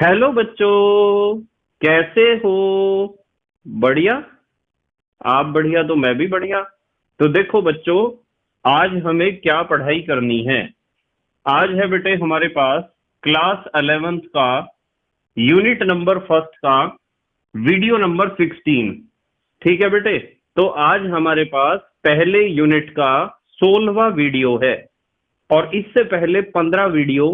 Hello बच्चों, कैसे हो? बढ़िया। आप बढ़िया तो मैं भी बढ़िया। तो देखो बच्चों, आज हमें क्या पढ़ाई करनी है। आज है बेटे हमारे पास क्लास 11th का यूनिट नंबर फर्स्ट का वीडियो नंबर 16। ठीक है बेटे। तो आज हमारे पास पहले यूनिट का 16वां वीडियो है। और इससे पहले 15 वीडियो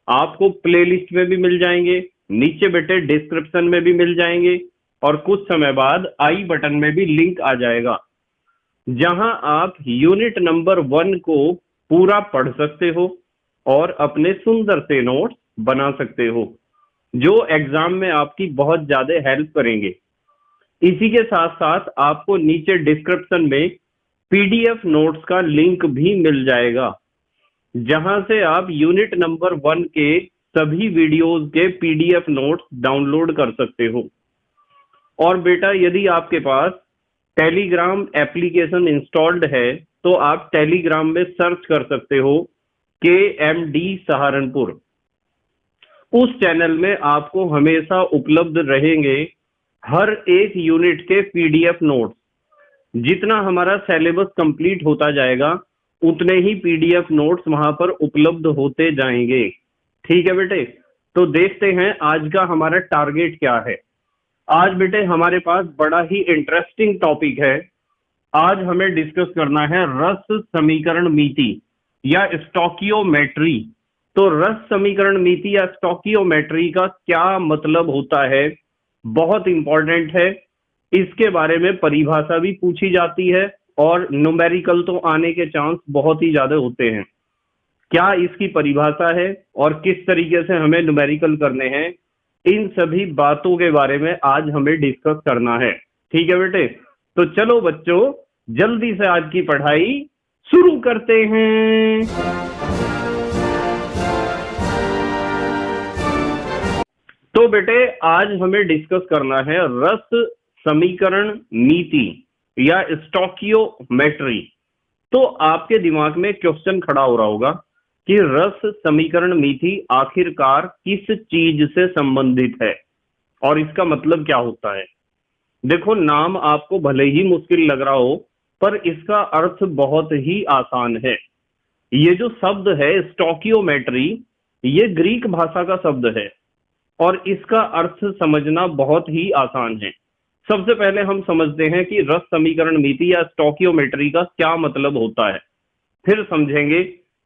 आपको प्लेलिस्ट में भी मिल जाएंगे, नीचे बेटे डिस्क्रिप्शन में भी मिल जाएंगे, और कुछ समय बाद आई बटन में भी लिंक आ जाएगा, जहां आप यूनिट नंबर 1 को पूरा पढ़ सकते हो और अपने सुंदर से नोट्स बना सकते हो, जो एग्जाम में आपकी बहुत ज्यादा हेल्प करेंगे। इसी के साथ साथ आपको नीचे डिस्क्रिप्शन में पीडीएफ नोट्स का लिंक भी मिल जाएगा, जहां से आप यूनिट नंबर 1 के सभी वीडियोस के पीडीएफ नोट्स डाउनलोड कर सकते हो। और बेटा, यदि आपके पास टेलीग्राम एप्लीकेशन इंस्टॉल्ड है तो आप टेलीग्राम में सर्च कर सकते हो KMD सहारनपुर। उस चैनल में आपको हमेशा उपलब्ध रहेंगे हर एक यूनिट के पीडीएफ नोट्स। जितना हमारा सिलेबस कंप्लीट होता जाएगा उतने ही पीडीएफ नोट्स वहां पर उपलब्ध होते जाएंगे। ठीक है बेटे। तो देखते हैं आज का हमारा टारगेट क्या है। आज बेटे हमारे पास बड़ा ही इंटरेस्टिंग टॉपिक है। आज हमें डिस्कस करना है रस समीकरण मिति या स्टोकियोमेट्री। तो रस समीकरण मिति या स्टोकियोमेट्री का क्या मतलब होता है, बहुत इंपॉर्टेंट है। इसके बारे में परिभाषा भी पूछी जाती है और न्यूमेरिकल तो आने के चांस बहुत ही ज्यादा होते हैं। क्या इसकी परिभाषा है और किस तरीके से हमें न्यूमेरिकल करने हैं, इन सभी बातों के बारे में आज हमें डिस्कस करना है। ठीक है बेटे। तो चलो बच्चों, जल्दी से आज की पढ़ाई शुरू करते हैं। तो बेटे आज हमें डिस्कस करना है रस समीकरण नीति या स्टोकियोमेट्री। तो आपके दिमाग में क्वेश्चन खड़ा हो रहा होगा कि रस समीकरण नीति आखिरकार किस चीज से संबंधित है और इसका मतलब क्या होता है। देखो, नाम आपको भले ही मुश्किल लग रहा हो, पर इसका अर्थ बहुत ही आसान है। ये जो शब्द है स्टोकियोमेट्री, ये ग्रीक भाषा का शब्द है और इसका अर्थ समझना बहुत ही आसान है। सबसे पहले हम समझते हैं कि रस समीकरण मिति या स्टोकियोमेट्री का क्या मतलब होता है, फिर समझेंगे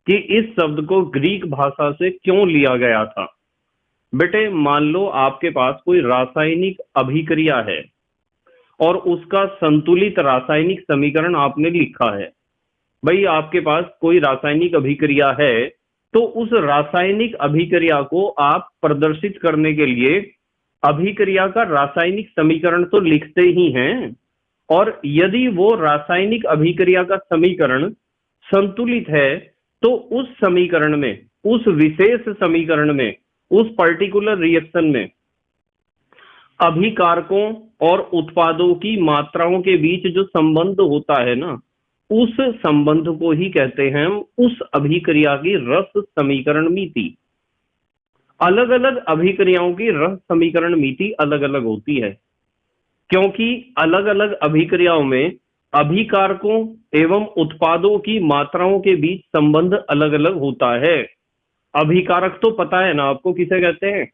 कि इस शब्द को ग्रीक भाषा से क्यों लिया गया था। बेटे, मान लो आपके पास कोई रासायनिक अभिक्रिया है और उसका संतुलित रासायनिक समीकरण आपने लिखा है। भाई, आपके पास कोई रासायनिक अभिक्रिया है तो उस रासायनिक अभिक्रिया को आप प्रदर्शित करने के लिए अभिक्रिया का रासायनिक समीकरण तो लिखते ही हैं, और यदि वो रासायनिक अभिक्रिया का समीकरण संतुलित है तो उस समीकरण में, उस विशेष समीकरण में, उस पर्टिकुलर रिएक्शन में अभिकारकों और उत्पादों की मात्राओं के बीच जो संबंध होता है ना, उस संबंध को ही कहते हैं उस अभिक्रिया की रस समीकरण मिति। अलग अलग अभिक्रियाओं की रस समीकरण मिति अलग अलग होती है, क्योंकि अलग अलग अभिक्रियाओं में अभिकारकों एवं उत्पादों की मात्राओं के बीच संबंध अलग अलग होता है। अभिकारक तो पता है ना आपको किसे कहते हैं।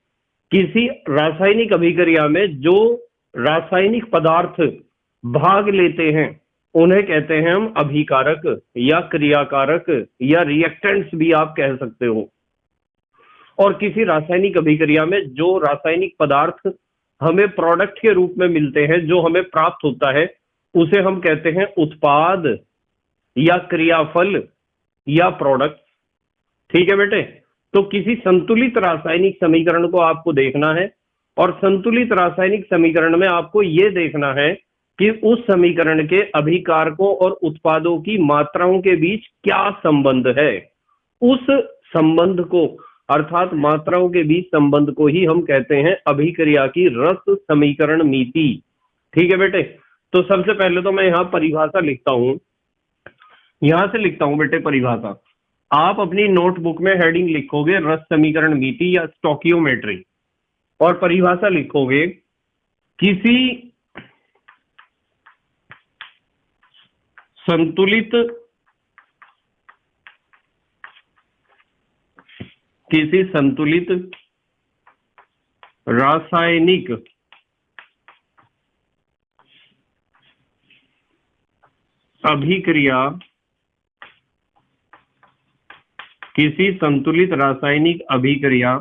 किसी रासायनिक अभिक्रिया में जो रासायनिक पदार्थ भाग लेते हैं उन्हें कहते हैं हम अभिकारक या क्रियाकारक या रिएक्टेंट्स भी आप कह सकते हो। और किसी रासायनिक अभिक्रिया में जो रासायनिक पदार्थ हमें प्रोडक्ट के रूप में मिलते हैं, जो हमें प्राप्त होता है, उसे हम कहते हैं उत्पाद या क्रियाफल या प्रोडक्ट। ठीक है बेटे। तो किसी संतुलित रासायनिक समीकरण को आपको देखना है और संतुलित रासायनिक समीकरण में आपको यह देखना है कि उस समीकरण के अभिकारकों और उत्पादों की मात्राओं के बीच क्या संबंध है। उस संबंध को, अर्थात मात्राओं के बीच संबंध को ही हम कहते हैं अभिक्रिया की रस समीकरण मिति। ठीक है बेटे। तो सबसे पहले तो मैं यहां परिभाषा लिखता हूं, यहां से लिखता हूं बेटे परिभाषा। आप अपनी नोटबुक में हेडिंग लिखोगे रस समीकरण मिति या स्टोकियोमेट्री। और परिभाषा लिखोगे किसी संतुलित रासायनिक अभिक्रिया, किसी संतुलित रासायनिक अभिक्रिया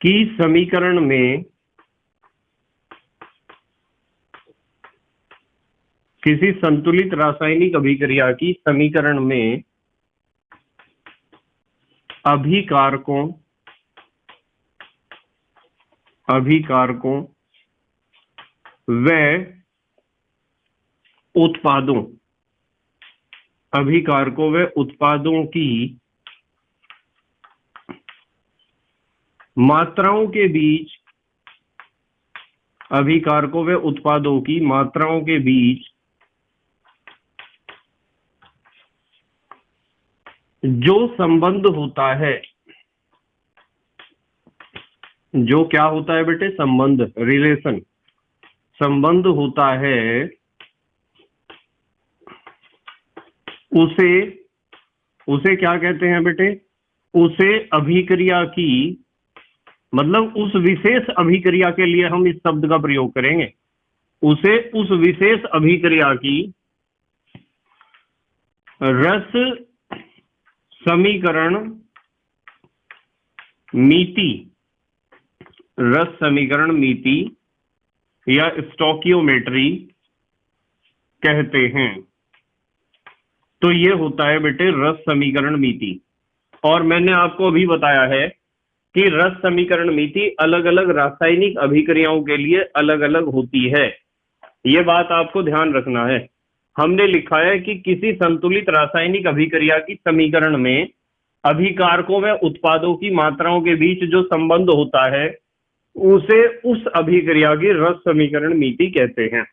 की समीकरण में, किसी संतुलित रासायनिक अभिक्रिया की समीकरण में अभिकारकों व उत्पादों की मात्राओं के बीच, अभिकारकों व उत्पादों की मात्राओं के बीच जो संबंध होता है, जो क्या होता है बेटे, संबंध, रिलेशन, संबंध होता है, उसे क्या कहते हैं बेटे, उसे अभिक्रिया की, मतलब उस विशेष अभिक्रिया के लिए हम इस शब्द का प्रयोग करेंगे, उसे उस विशेष अभिक्रिया की रस समीकरण मिति या स्टोकियोमेट्री कहते हैं। तो ये होता है बेटे रस समीकरण मिति। और मैंने आपको अभी बताया है कि रस समीकरण मिति अलग अलग रासायनिक अभिक्रियाओं के लिए अलग अलग होती है। ये बात आपको ध्यान रखना है। हमने लिखा है कि किसी संतुलित रासायनिक अभिक्रिया की समीकरण में अभिकारकों व उत्पादों की मात्राओं के बीच जो संबंध होता है उसे उस अभिक्रिया की रस समीकरण मिति कहते हैं।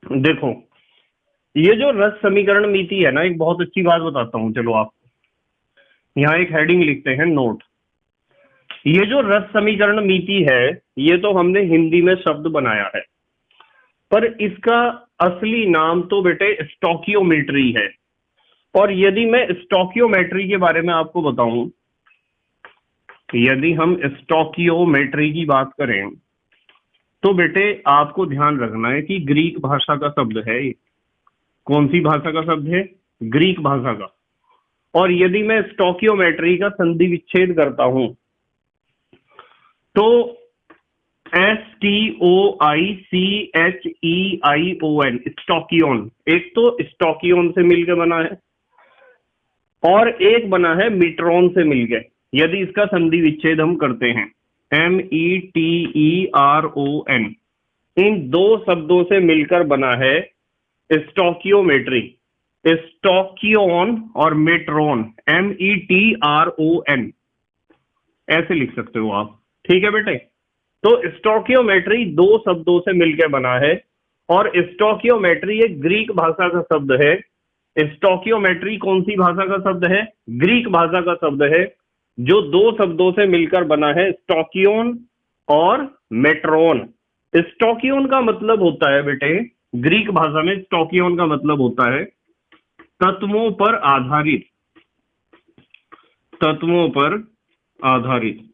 देखो, ये जो रस समीकरण मिति है ना, एक बहुत अच्छी बात बताता हूं, चलो आपको यहाँ एक हेडिंग लिखते हैं, नोट। ये जो रस समीकरण मिति है, ये तो हमने हिंदी में शब्द बनाया है, पर इसका असली नाम तो बेटे स्टोकियोमेट्री है। और यदि मैं स्टोकियोमेट्री के बारे में आपको बताऊं, यदि हम स्टोकियोमेट्री की बात करें तो बेटे आपको ध्यान रखना है कि ग्रीक भाषा का शब्द है ये। कौन सी भाषा का शब्द है? ग्रीक भाषा का। और यदि मैं स्टोकियोमेट्री का संधि विच्छेद करता हूं तो STOICHEION, स्टोकियोन, एक तो स्टोकियोन से मिलकर बना है और एक बना है मीट्रॉन से मिलकर। यदि इसका संधि विच्छेद हम करते हैं METERON, इन दो शब्दों से मिलकर बना है स्टोकियोमेट्री। स्टोकियोन और मेट्रॉन, METRON, ऐसे लिख सकते हो आप, ठीक है बेटे। तो स्टोकियोमेट्री दो शब्दों से मिलकर बना है और स्टोकियोमेट्री एक ग्रीक भाषा का शब्द है। स्टोकियोमेट्री कौन सी भाषा का शब्द है? ग्रीक भाषा का शब्द है, जो दो शब्दों से मिलकर बना है, स्टोकियोन और मेट्रॉन। स्टोकियोन का मतलब होता है बेटे, ग्रीक भाषा में स्टोकियोन का मतलब होता है तत्वों पर आधारित, तत्वों पर आधारित।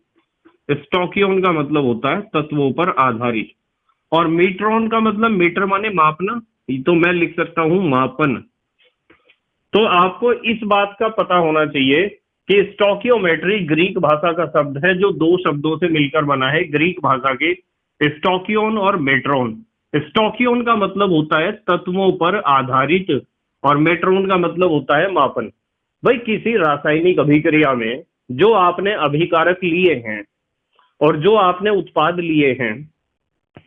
स्टोकियोन का मतलब होता है तत्वों पर आधारित। और मीट्रॉन का मतलब, मीटर माने मापना, तो मैं लिख सकता हूं मापन। तो आपको इस बात का पता होना चाहिए कि स्टोकियोमेट्री ग्रीक भाषा का शब्द है, जो दो शब्दों से मिलकर बना है, ग्रीक भाषा के स्टोकियोन और मेट्रॉन। स्टोकियोन का मतलब होता है तत्वों पर आधारित और मेट्रॉन का मतलब होता है मापन। भाई, किसी रासायनिक अभिक्रिया में जो आपने अभिकारक लिए हैं और जो आपने उत्पाद लिए हैं,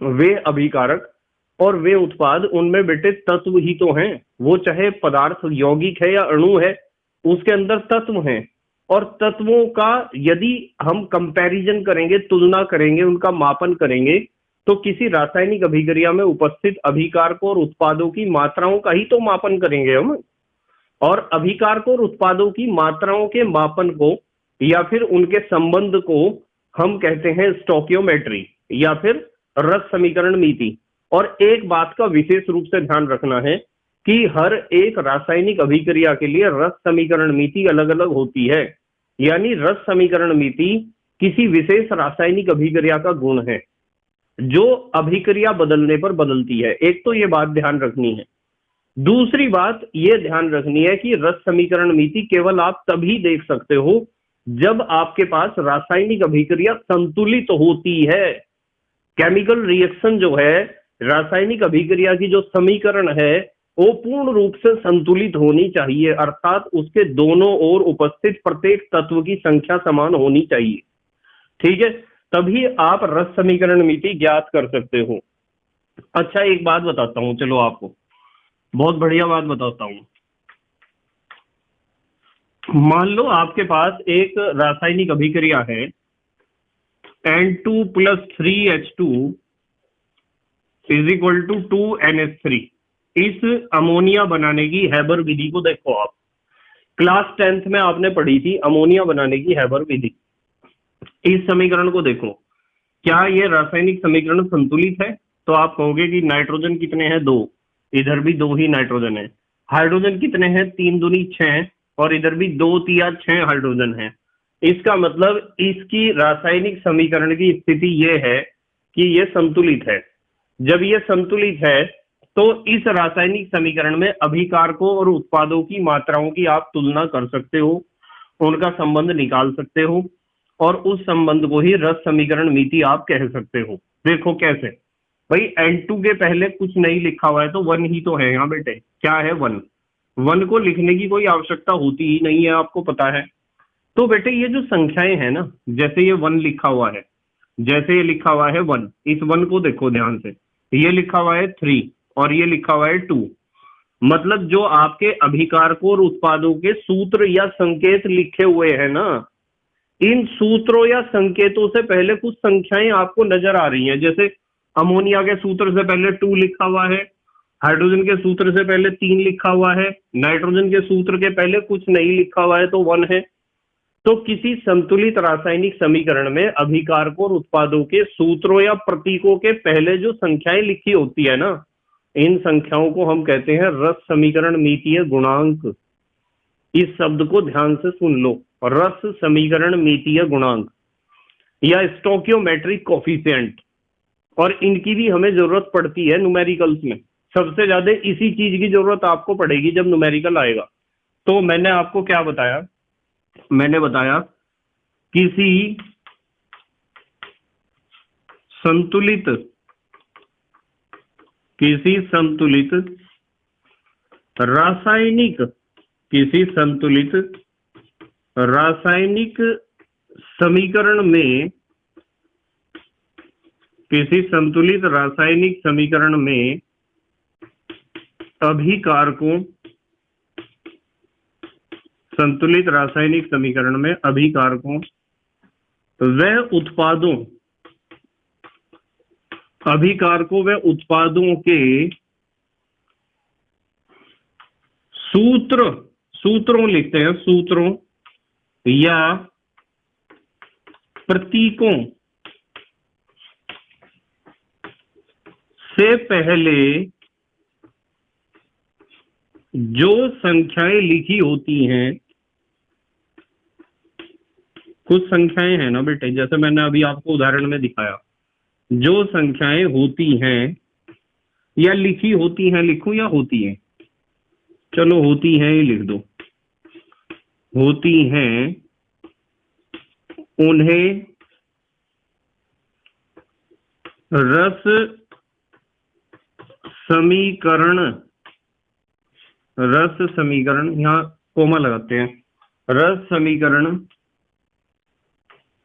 वे अभिकारक और वे उत्पाद, उनमें बेटे तत्व ही तो हैं। वो चाहे पदार्थ यौगिक है या अणु है, उसके अंदर तत्व हैं। और तत्वों का यदि हम कंपैरिजन करेंगे, तुलना करेंगे, उनका मापन करेंगे, तो किसी रासायनिक अभिक्रिया में उपस्थित अभिकारकों और उत्पादों की मात्राओं का ही तो मापन करेंगे हम। और अभिकारकों और उत्पादों की मात्राओं के मापन को या फिर उनके संबंध को हम कहते हैं स्टोकियोमेट्री या फिर रस समीकरण नीति। और एक बात का विशेष रूप से ध्यान रखना है कि हर एक रासायनिक अभिक्रिया के लिए रस समीकरण नीति अलग अलग होती है। यानी रस समीकरण नीति किसी विशेष रासायनिक अभिक्रिया का गुण है जो अभिक्रिया बदलने पर बदलती है। एक तो ये बात ध्यान रखनी है। दूसरी बात ये ध्यान रखनी है कि रस समीकरण नीति केवल आप तभी देख सकते हो जब आपके पास रासायनिक अभिक्रिया संतुलित होती है। केमिकल रिएक्शन जो है, रासायनिक अभिक्रिया की जो समीकरण है वो पूर्ण रूप से संतुलित होनी चाहिए, अर्थात उसके दोनों ओर उपस्थित प्रत्येक तत्व की संख्या समान होनी चाहिए। ठीक है, तभी आप रस समीकरण नीति ज्ञात कर सकते हो। अच्छा, एक बात बताता हूं, चलो आपको बहुत बढ़िया बात बताता हूं। मान लो आपके पास एक रासायनिक अभिक्रिया है N2 + 3H2 = 2NH3। इस अमोनिया बनाने की हैबर विधि को देखो। आप क्लास 10th में आपने पढ़ी थी अमोनिया बनाने की हैबर विधि। इस समीकरण को देखो, क्या यह रासायनिक समीकरण संतुलित है? तो आप कहोगे कि नाइट्रोजन कितने हैं? 2, इधर भी 2 ही नाइट्रोजन है। हाइड्रोजन कितने हैं? 3 दूनी 6, और इधर भी 2 तिया 6 हाइड्रोजन है। इसका मतलब इसकी रासायनिक समीकरण की स्थिति यह है कि यह संतुलित है। जब यह संतुलित है तो इस रासायनिक समीकरण में अभिकारकों और उत्पादों की मात्राओं की आप तुलना कर सकते हो, उनका संबंध निकाल सकते हो, और उस संबंध को ही रस समीकरण नीति आप कह सकते हो। देखो कैसे भाई, N2 के पहले कुछ नहीं लिखा हुआ है तो 1 ही तो है यहाँ बेटे। क्या है? 1। 1 को लिखने की कोई आवश्यकता होती ही नहीं है, आपको पता है। तो बेटे ये जो संख्याएं हैं ना, जैसे ये 1 लिखा हुआ है, जैसे ये लिखा हुआ है 1, इस 1 को देखो ध्यान से। ये लिखा हुआ है 3 और ये लिखा हुआ है 2। मतलब जो आपके अभिकारकों और उत्पादों के सूत्र या संकेत लिखे हुए हैं ना, इन सूत्रों या संकेतों से पहले कुछ संख्याएं आपको नजर आ रही हैं। जैसे अमोनिया के सूत्र से पहले 2 लिखा हुआ है, हाइड्रोजन के सूत्र से पहले 3 लिखा हुआ है, नाइट्रोजन के सूत्र के पहले कुछ नहीं लिखा हुआ है तो 1 है। तो किसी संतुलित रासायनिक समीकरण में अभिकारकों और उत्पादों के सूत्रों या प्रतीकों के पहले जो संख्याएं लिखी होती है ना, इन संख्याओं को हम कहते हैं रस समीकरण मीतीय गुणांक। इस शब्द को ध्यान से सुन लो, रस समीकरण मीतीय गुणांक या स्टोकियोमेट्रिक कोफिशिएंट। और इनकी भी हमें जरूरत पड़ती है न्यूमेरिकल्स में। सबसे ज्यादा इसी चीज की जरूरत आपको पड़ेगी जब न्यूमेरिकल आएगा। तो मैंने आपको क्या बताया? मैंने बताया किसी संतुलित रासायनिक समीकरण में, किसी संतुलित रासायनिक समीकरण में अभिकारकों, संतुलित रासायनिक समीकरण में अभिकारकों व उत्पादों, अभिकारकों व उत्पादों के सूत्रों लिखते हैं, सूत्रों या प्रतीकों से पहले जो संख्याएं लिखी होती हैं, कुछ संख्याएं हैं ना बेटे, जैसे मैंने अभी आपको उदाहरण में दिखाया, जो संख्याएं होती हैं या लिखी होती हैं, लिखूं या होती हैं? चलो होती हैं ही लिख दो। होती हैं, उन्हें रस समीकरण, यहाँ कोमा लगाते हैं, रस समीकरण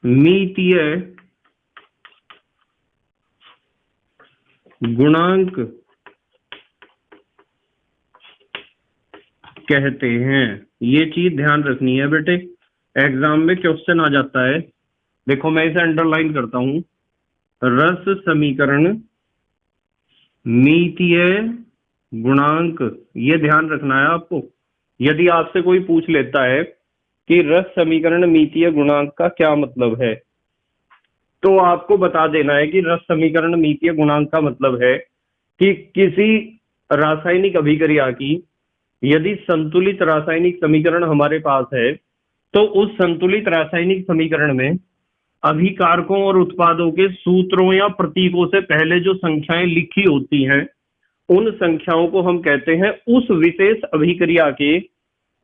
मीतीय गुणांक कहते हैं। ये चीज ध्यान रखनी है बेटे, एग्जाम में क्वेश्चन आ जाता है। देखो मैं इसे अंडरलाइन करता हूं, रस समीकरण मीतीय गुणांक, ये ध्यान रखना है आपको। यदि आपसे कोई पूछ लेता है कि रस समीकरण मीतीय गुणांक का क्या मतलब है, तो आपको बता देना है कि रस समीकरण मीतीय गुणांक का मतलब है कि किसी रासायनिक अभिक्रिया की यदि संतुलित रासायनिक समीकरण हमारे पास है, तो उस संतुलित रासायनिक समीकरण में अभिकारकों और उत्पादों के सूत्रों या प्रतीकों से पहले जो संख्याएं लिखी होती हैं, उन संख्याओं को हम कहते हैं उस विशेष अभिक्रिया के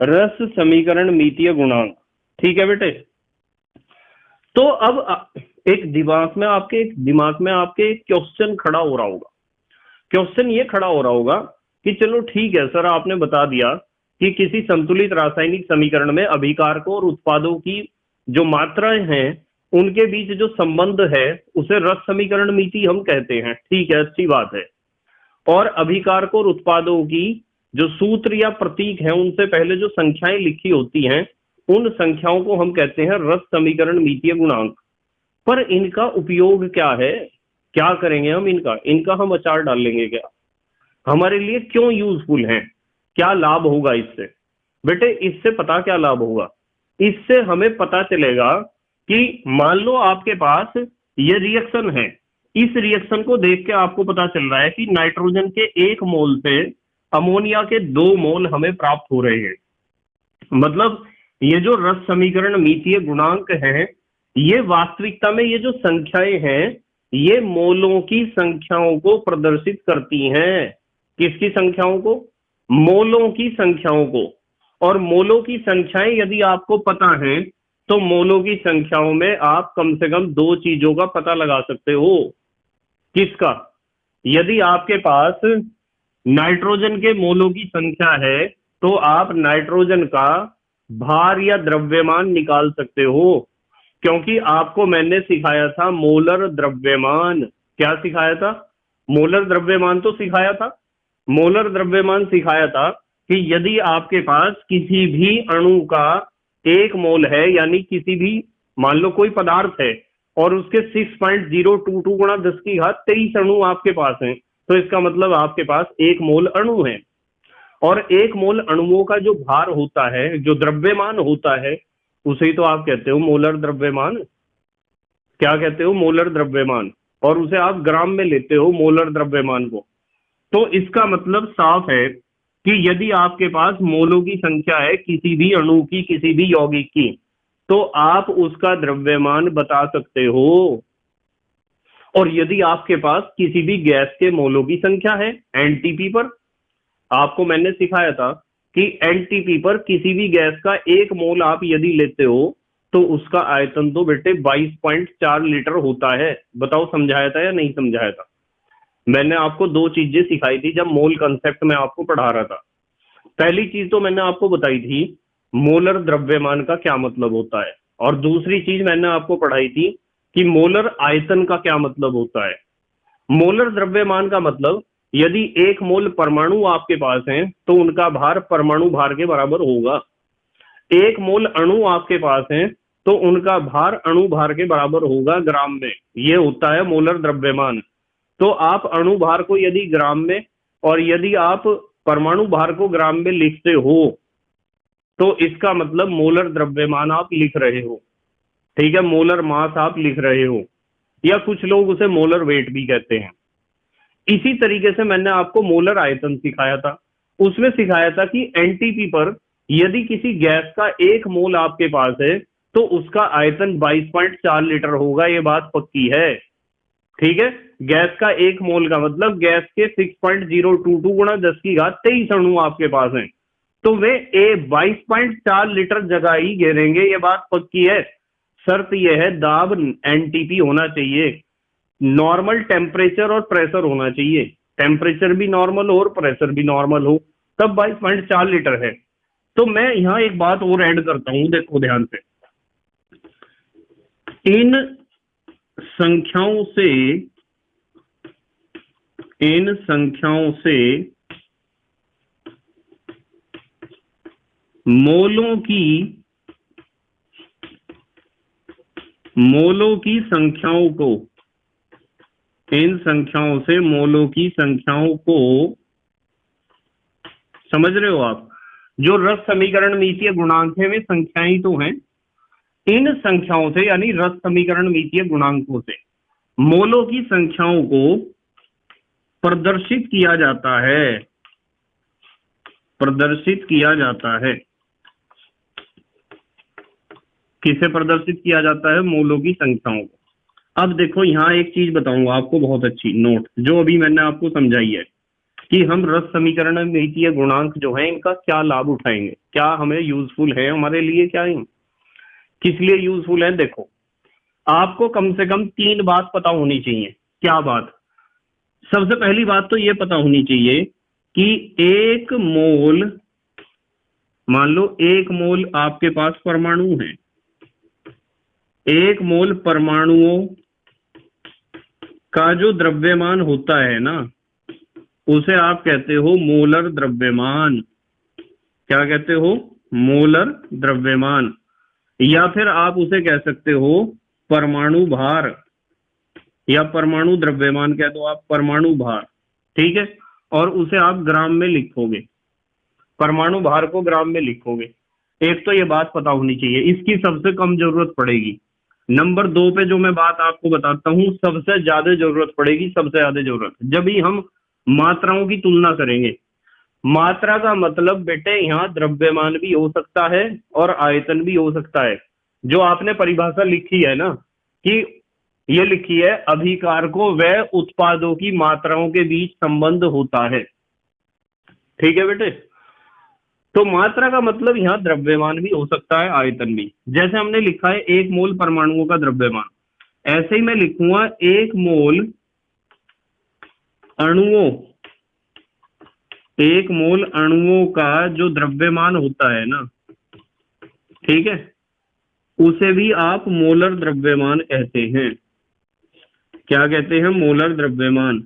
रस समीकरण मीतीय गुणांक। ठीक है बेटे। तो अब एक दिमाग में आपके क्वेश्चन खड़ा हो रहा होगा। क्वेश्चन ये खड़ा हो रहा होगा कि चलो ठीक है सर, आपने बता दिया कि किसी संतुलित रासायनिक समीकरण में अभिकारकों और उत्पादों की जो मात्राएं हैं उनके बीच जो संबंध है उसे रस समीकरण मीति हम कहते हैं। ठीक है, अच्छी बात है। और अभिकारकों और उत्पादों की जो सूत्र या प्रतीक है उनसे पहले जो संख्याएं लिखी होती हैं, उन संख्याओं को हम कहते हैं रस समीकरण मीतीय गुणांक। पर इनका उपयोग क्या है, क्या करेंगे हम इनका हम अचार डाल लेंगे क्या? हमारे लिए क्यों यूजफुल है, क्या लाभ होगा इससे? बेटे इससे पता क्या लाभ होगा, इससे हमें पता चलेगा कि मान लो आपके पास ये रिएक्शन है, इस रिएक्शन को देख के आपको पता चल रहा है कि नाइट्रोजन के 1 मोल से अमोनिया के 2 मोल हमें प्राप्त हो रहे हैं। मतलब ये जो रस समीकरण मीतीय गुणांक है, ये वास्तविकता में ये जो संख्याएं हैं ये मोलों की संख्याओं को प्रदर्शित करती हैं। किसकी संख्याओं को? मोलों की संख्याओं को। और मोलों की संख्याएं यदि आपको पता है तो मोलों की संख्याओं में आप कम से कम 2 चीजों का पता लगा सकते हो। किसका? यदि आपके पास नाइट्रोजन के मोलों की संख्या है तो आप नाइट्रोजन का भार या द्रव्यमान निकाल सकते हो, क्योंकि आपको मैंने सिखाया था मोलर द्रव्यमान। क्या सिखाया था? मोलर द्रव्यमान तो सिखाया था। मोलर द्रव्यमान सिखाया था कि यदि आपके पास किसी भी अणु का 1 मोल है, यानी किसी भी मान लो कोई पदार्थ है और उसके 6.022 गुणा 10 की घात 23 अणु आपके पास हैं, तो इसका मतलब आपके पास 1 मोल अणु है। और 1 मोल अणुओं का जो भार होता है, जो द्रव्यमान होता है, उसे ही तो आप कहते हो मोलर द्रव्यमान। क्या कहते हो? मोलर द्रव्यमान। और उसे आप ग्राम में लेते हो मोलर द्रव्यमान को। तो इसका मतलब साफ है कि यदि आपके पास मोलों की संख्या है किसी भी अणु की, किसी भी यौगिक की, तो आप उसका द्रव्यमान बता सकते हो। और यदि आपके पास किसी भी गैस के मोलों की संख्या है एनटीपी पर, आपको मैंने सिखाया था कि एनटीपी पर किसी भी गैस का 1 मोल आप यदि लेते हो तो उसका आयतन तो बेटे 22.4 लीटर होता है। बताओ समझाया था या नहीं समझाया था? मैंने आपको 2 चीजें सिखाई थी जब मोल कंसेप्ट में आपको पढ़ा रहा था। पहली चीज तो मैंने आपको बताई थी मोलर द्रव्यमान का क्या मतलब होता है, और दूसरी चीज मैंने आपको पढ़ाई थी कि मोलर आयतन का क्या मतलब होता है। मोलर द्रव्यमान का मतलब यदि 1 मोल परमाणु आपके पास हैं तो उनका भार परमाणु भार के बराबर होगा। 1 मोल अणु आपके पास हैं तो उनका भार अणु भार के बराबर होगा ग्राम में। यह होता है मोलर द्रव्यमान। तो आप अणु भार को यदि ग्राम में और यदि आप परमाणु भार को ग्राम में लिखते हो तो इसका मतलब मोलर द्रव्यमान आप लिख रहे हो। ठीक है, मोलर मास आप लिख रहे हो, या कुछ लोग उसे मोलर वेट भी कहते हैं। इसी तरीके से मैंने आपको मोलर आयतन सिखाया था। उसमें सिखाया था कि एनटीपी पर यदि किसी गैस का 1 मोल आपके पास है तो उसका आयतन 22.4 लीटर होगा। ये बात पक्की है। ठीक है, गैस का 1 मोल का मतलब गैस के 6.022 गुणा 10 की घात 23 अणु आपके पास हैं, तो वे 22.4 लीटर जगह ही घेरेंगे। ये बात पक्की है। शर्त यह है दाब एनटीपी होना चाहिए, नॉर्मल टेम्परेचर और प्रेशर होना चाहिए। टेम्परेचर भी नॉर्मल हो और प्रेशर भी नॉर्मल हो, तब 22.4 लीटर है। तो मैं यहां एक बात और ऐड करता हूं, देखो ध्यान से। इन संख्याओं से मोलों की संख्याओं को, इन संख्याओं से मोलों की संख्याओं को समझ रहे हो आप? जो रस समीकरण मीतीय गुणांक है वे संख्याएं तो हैं, इन संख्याओं से यानी रस समीकरण मितीय गुणांकों से मोलों की संख्याओं को प्रदर्शित किया जाता है, प्रदर्शित किया जाता है। किसे प्रदर्शित किया जाता है? मोलों की संख्याओं को। अब देखो यहां एक चीज बताऊंगा आपको बहुत अच्छी, नोट जो अभी मैंने आपको समझाई है कि हम रस समीकरण मितीय गुणांक जो है इनका क्या लाभ उठाएंगे, क्या हमें यूजफुल है हमारे लिए, क्या है किस लिए यूजफुल है। देखो आपको कम से कम 3 बात पता होनी चाहिए। क्या बात? सबसे पहली बात तो ये पता होनी चाहिए कि एक मोल, मान लो 1 मोल आपके पास परमाणु है, 1 मोल परमाणुओं का जो द्रव्यमान होता है ना उसे आप कहते हो मोलर द्रव्यमान। क्या कहते हो? मोलर द्रव्यमान। या फिर आप उसे कह सकते हो परमाणु भार, या परमाणु द्रव्यमान कह दो आप, परमाणु भार। ठीक है, और उसे आप ग्राम में लिखोगे, परमाणु भार को ग्राम में लिखोगे। एक तो ये बात पता होनी चाहिए, इसकी सबसे कम जरूरत पड़ेगी। नंबर 2 पे जो मैं बात आपको बताता हूं, सबसे ज्यादा जरूरत पड़ेगी, सबसे ज्यादा जरूरत जब भी हम मात्राओं की तुलना करेंगे। मात्रा का मतलब बेटे यहाँ द्रव्यमान भी हो सकता है और आयतन भी हो सकता है। जो आपने परिभाषा लिखी है ना कि ये लिखी है, अभिकार को व उत्पादों की मात्राओं के बीच संबंध होता है। ठीक है बेटे, तो मात्रा का मतलब यहाँ द्रव्यमान भी हो सकता है, आयतन भी। जैसे हमने लिखा है 1 मोल परमाणुओं का द्रव्यमान, ऐसे ही मैं लिखूंगा 1 मोल अणुओं, 1 मोल अणुओं का जो द्रव्यमान होता है ना, ठीक है, उसे भी आप मोलर द्रव्यमान कहते हैं। क्या कहते हैं? मोलर द्रव्यमान।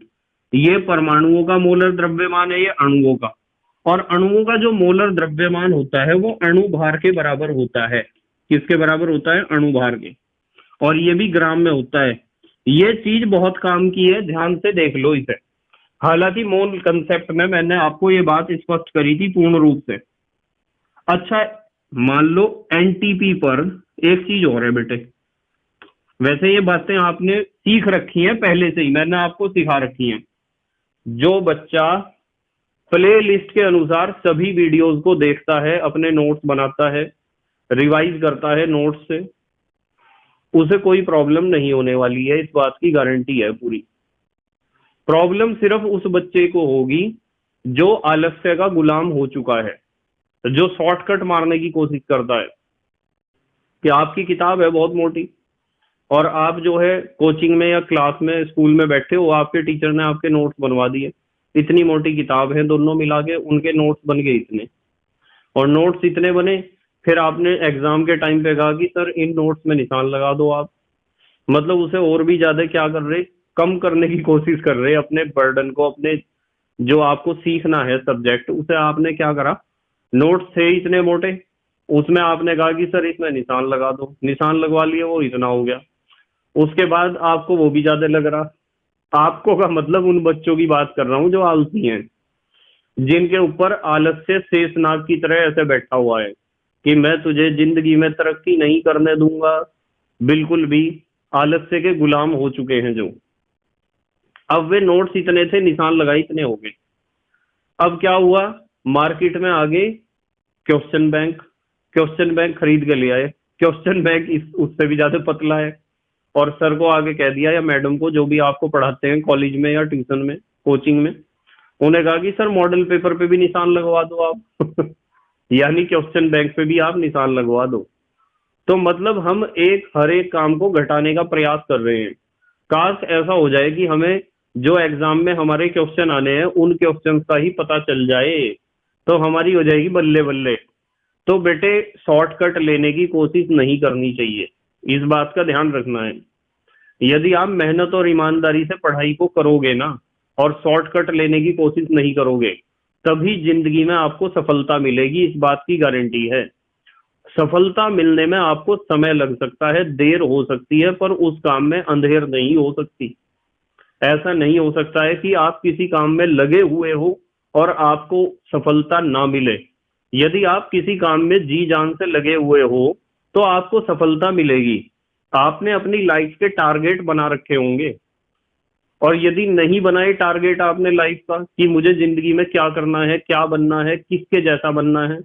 ये परमाणुओं का मोलर द्रव्यमान है, ये अणुओं का। और अणुओं का जो मोलर द्रव्यमान होता है वो अणु भार के बराबर होता है। किसके बराबर होता है? अणु भार के। और ये भी ग्राम में होता है। ये चीज बहुत काम की है, ध्यान से देख लो इसे। हालांकि मोल कंसेप्ट में मैंने आपको ये बात स्पष्ट करी थी पूर्ण रूप से। अच्छा, मान लो एनटीपी पर एक चीज और है बेटे। वैसे ये बातें आपने सीख रखी हैं पहले से ही, मैंने आपको सिखा रखी हैं। जो बच्चा प्ले लिस्ट के अनुसार सभी वीडियोस को देखता है, अपने नोट्स बनाता है, रिवाइज करता है नोट्स से, उसे कोई प्रॉब्लम नहीं होने वाली है, इस बात की गारंटी है पूरी। प्रॉब्लम सिर्फ उस बच्चे को होगी जो आलस्य का गुलाम हो चुका है, जो शॉर्टकट मारने की कोशिश करता है। कि आपकी किताब है बहुत मोटी और आप जो है कोचिंग में या क्लास में स्कूल में बैठे हो, आपके टीचर ने आपके नोट्स बनवा दिए, इतनी मोटी किताब है, दोनों मिला के उनके नोट्स बन गए इतने, और नोट्स इतने बने, फिर आपने एग्जाम के टाइम पे कहा कि सर इन नोट्स में निशान लगा दो आप। मतलब उसे और भी ज्यादा क्या कर रहे, कम करने की कोशिश कर रहे अपने बर्डन को, अपने जो आपको सीखना है सब्जेक्ट, उसे आपने क्या करा, नोट्स थे इतने मोटे, उसमें आपने कहा कि सर इसमें निशान लगा दो, निशान लगवा लिए, वो इतना हो गया। उसके बाद आपको वो भी ज्यादा लग रहा। आपको का मतलब उन बच्चों की बात कर रहा हूं जो आलसी हैं, जिनके ऊपर आलस्य शेषनाग की तरह ऐसे बैठा हुआ है कि मैं तुझे जिंदगी में तरक्की नहीं करने दूंगा, बिल्कुल भी। आलस्य के गुलाम हो चुके हैं जो। अब वे नोट्स इतने थे, निशान लगाए इतने हो गए। अब क्या हुआ, मार्केट में आ गए क्वेश्चन बैंक, क्वेश्चन बैंक खरीद के ले आए। क्वेश्चन बैंक उससे भी ज्यादा पतला है, और सर को आगे कह दिया या मैडम को, जो भी आपको पढ़ाते हैं कॉलेज में या ट्यूशन में, कोचिंग में, उन्हें कहा कि सर मॉडल पेपर पे भी निशान लगवा दो आप यानी क्वेश्चन बैंक पे भी आप निशान लगवा दो। तो मतलब हम हर एक काम को घटाने का प्रयास कर रहे हैं। काश ऐसा हो जाए कि हमें जो एग्जाम में हमारे क्वेश्चन आने हैं उन क्वेश्चन का ही पता चल जाए, तो हमारी हो जाएगी बल्ले बल्ले। तो बेटे शॉर्टकट लेने की कोशिश नहीं करनी चाहिए, इस बात का ध्यान रखना है। यदि आप मेहनत और ईमानदारी से पढ़ाई को करोगे ना, और शॉर्टकट लेने की कोशिश नहीं करोगे, तभी जिंदगी में आपको सफलता मिलेगी, इस बात की गारंटी है। सफलता मिलने में आपको समय लग सकता है, देर हो सकती है, पर उस काम में अंधेर नहीं हो सकती। ऐसा नहीं हो सकता है कि आप किसी काम में लगे हुए हो और आपको सफलता ना मिले। यदि आप किसी काम में जी जान से लगे हुए हो तो आपको सफलता मिलेगी। आपने अपनी लाइफ के टारगेट बना रखे होंगे, और यदि नहीं बनाए टारगेट आपने लाइफ का कि मुझे जिंदगी में क्या करना है, क्या बनना है, किसके जैसा बनना है।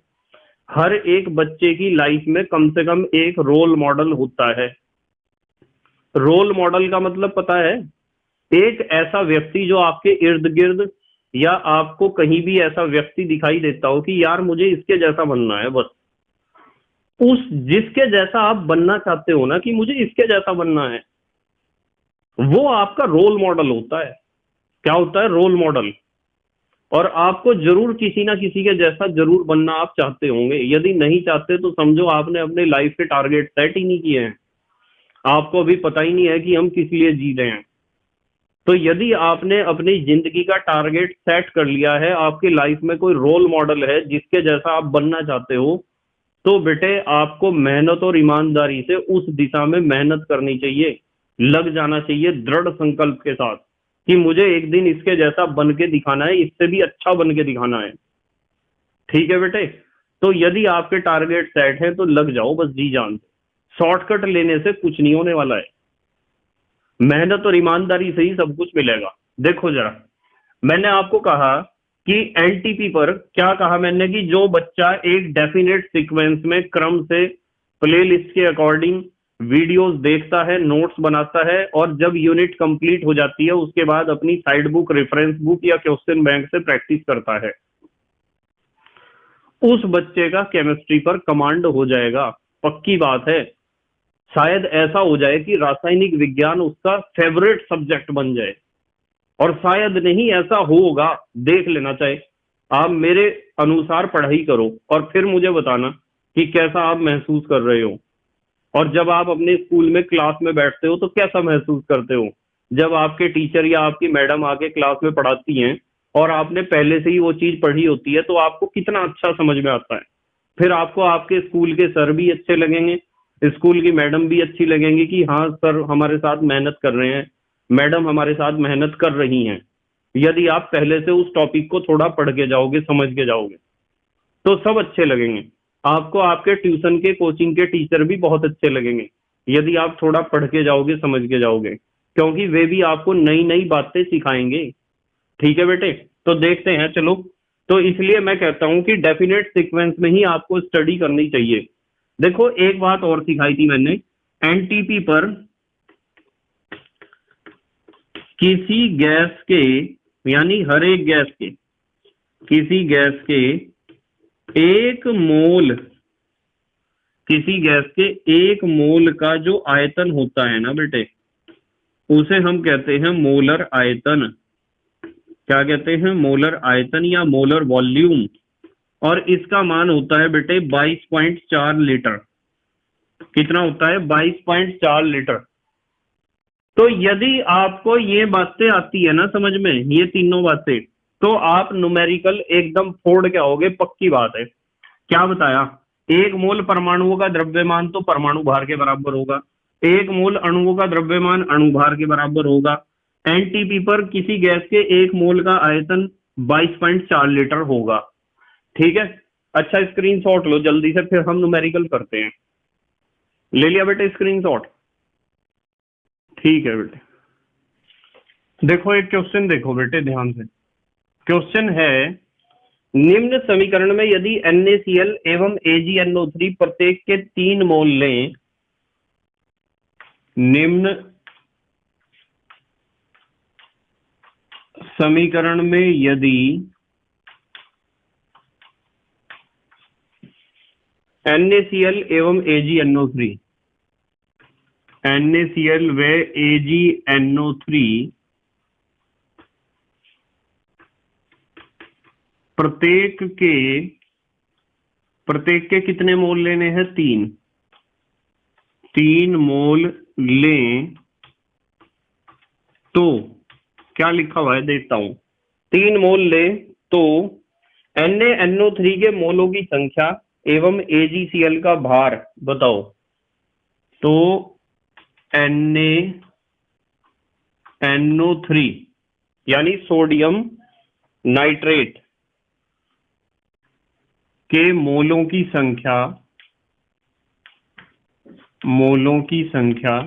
हर एक बच्चे की लाइफ में कम से कम एक रोल मॉडल होता है। रोल मॉडल का मतलब पता है? एक ऐसा व्यक्ति जो आपके इर्द गिर्द या आपको कहीं भी ऐसा व्यक्ति दिखाई देता हो कि यार मुझे इसके जैसा बनना है, बस उस जिसके जैसा आप बनना चाहते हो ना, कि मुझे इसके जैसा बनना है, वो आपका रोल मॉडल होता है। क्या होता है? Role model. और आपको जरूर किसी ना किसी के जैसा जरूर बनना आप चाहते होंगे। यदि नहीं चाहते तो समझो आपने अपने लाइफ के टारगेट सेट ही नहीं किए हैं, आपको अभी पता ही नहीं है कि हम किस लिए जी रहे हैं। तो यदि आपने अपनी जिंदगी का टारगेट सेट कर लिया है, आपकी लाइफ में कोई रोल मॉडल है जिसके जैसा आप बनना चाहते हो, तो बेटे आपको मेहनत और ईमानदारी से उस दिशा में मेहनत करनी चाहिए, लग जाना चाहिए दृढ़ संकल्प के साथ कि मुझे एक दिन इसके जैसा बन के दिखाना है, इससे भी अच्छा बन के दिखाना है। ठीक है बेटे? तो यदि आपके टारगेट सेट है तो लग जाओ बस जी जान से। शॉर्टकट लेने से कुछ नहीं होने वाला है, मेहनत और ईमानदारी से ही सब कुछ मिलेगा। देखो जरा, मैंने आपको कहा कि एनटीपी पर क्या कहा मैंने, कि जो बच्चा एक डेफिनेट सीक्वेंस में क्रम से प्लेलिस्ट के अकॉर्डिंग वीडियोस देखता है, नोट्स बनाता है, और जब यूनिट कंप्लीट हो जाती है उसके बाद अपनी साइड बुक, रेफरेंस बुक या क्वेश्चन बैंक से प्रैक्टिस करता है, उस बच्चे का केमिस्ट्री पर कमांड हो जाएगा। पक्की बात है। शायद ऐसा हो जाए कि रासायनिक विज्ञान उसका फेवरेट सब्जेक्ट बन जाए, और शायद नहीं ऐसा होगा, देख लेना। चाहे आप मेरे अनुसार पढ़ाई करो और फिर मुझे बताना कि कैसा आप महसूस कर रहे हो। और जब आप अपने स्कूल में क्लास में बैठते हो तो कैसा महसूस करते हो, जब आपके टीचर या आपकी मैडम आके क्लास में पढ़ाती हैं और आपने पहले से ही वो चीज पढ़ी होती है, तो आपको कितना अच्छा समझ में आता है। फिर आपको आपके स्कूल के सर भी अच्छे लगेंगे, स्कूल की मैडम भी अच्छी लगेंगी कि हाँ सर हमारे साथ मेहनत कर रहे हैं, मैडम हमारे साथ मेहनत कर रही हैं। यदि आप पहले से उस टॉपिक को थोड़ा पढ़ के जाओगे, समझ के जाओगे, तो सब अच्छे लगेंगे आपको। आपके ट्यूशन के, कोचिंग के टीचर भी बहुत अच्छे लगेंगे यदि आप थोड़ा पढ़ के जाओगे, समझ के जाओगे, क्योंकि वे भी आपको नई नई बातें सिखाएंगे। ठीक है बेटे? तो देखते हैं, चलो। तो इसलिए मैं कहता हूं कि डेफिनेट सीक्वेंस में ही आपको स्टडी करनी चाहिए। देखो एक बात और सिखाई थी मैंने, एनटीपी पर किसी गैस के, यानी हर एक गैस के, किसी गैस के एक मोल, किसी गैस के एक मोल का जो आयतन होता है ना बेटे, उसे हम कहते हैं मोलर आयतन। क्या कहते हैं? मोलर आयतन या मोलर वॉल्यूम। और इसका मान होता है बेटे 22.4 लीटर। कितना होता है? 22.4 लीटर। तो यदि आपको ये बातें आती है ना समझ में, ये तीनों बातें, तो आप न्यूमेरिकल एकदम फोड़ के आओगे, पक्की बात है। क्या बताया? एक मोल परमाणुओं का द्रव्यमान तो परमाणु भार के बराबर होगा, एक मोल अणुओं का द्रव्यमान अणु भार के बराबर होगा। एनटीपी पर किसी गैस के एक मोल का आयतन 22.4 लीटर होगा। ठीक है? अच्छा स्क्रीनशॉट लो जल्दी से, फिर हम न्यूमेरिकल करते हैं। ले लिया बेटे स्क्रीनशॉट? ठीक है बेटे। देखो एक क्वेश्चन देखो बेटे ध्यान से। क्वेश्चन है, निम्न समीकरण में यदि NaCl एवं AgNO3 प्रत्येक के 3 मोल लें, निम्न समीकरण में यदि NaCl एवं AgNO3, NaCl व AgNO3 प्रत्येक के कितने मोल लेने हैं? 3 मोल लें, तो क्या लिखा हुआ है देखता हूं। 3 मोल लें तो NaNO3 के मोलों की संख्या एवं AgCl का भार बताओ। तो NaNO3 यानी सोडियम नाइट्रेट के मोलों की संख्या मोलों की संख्या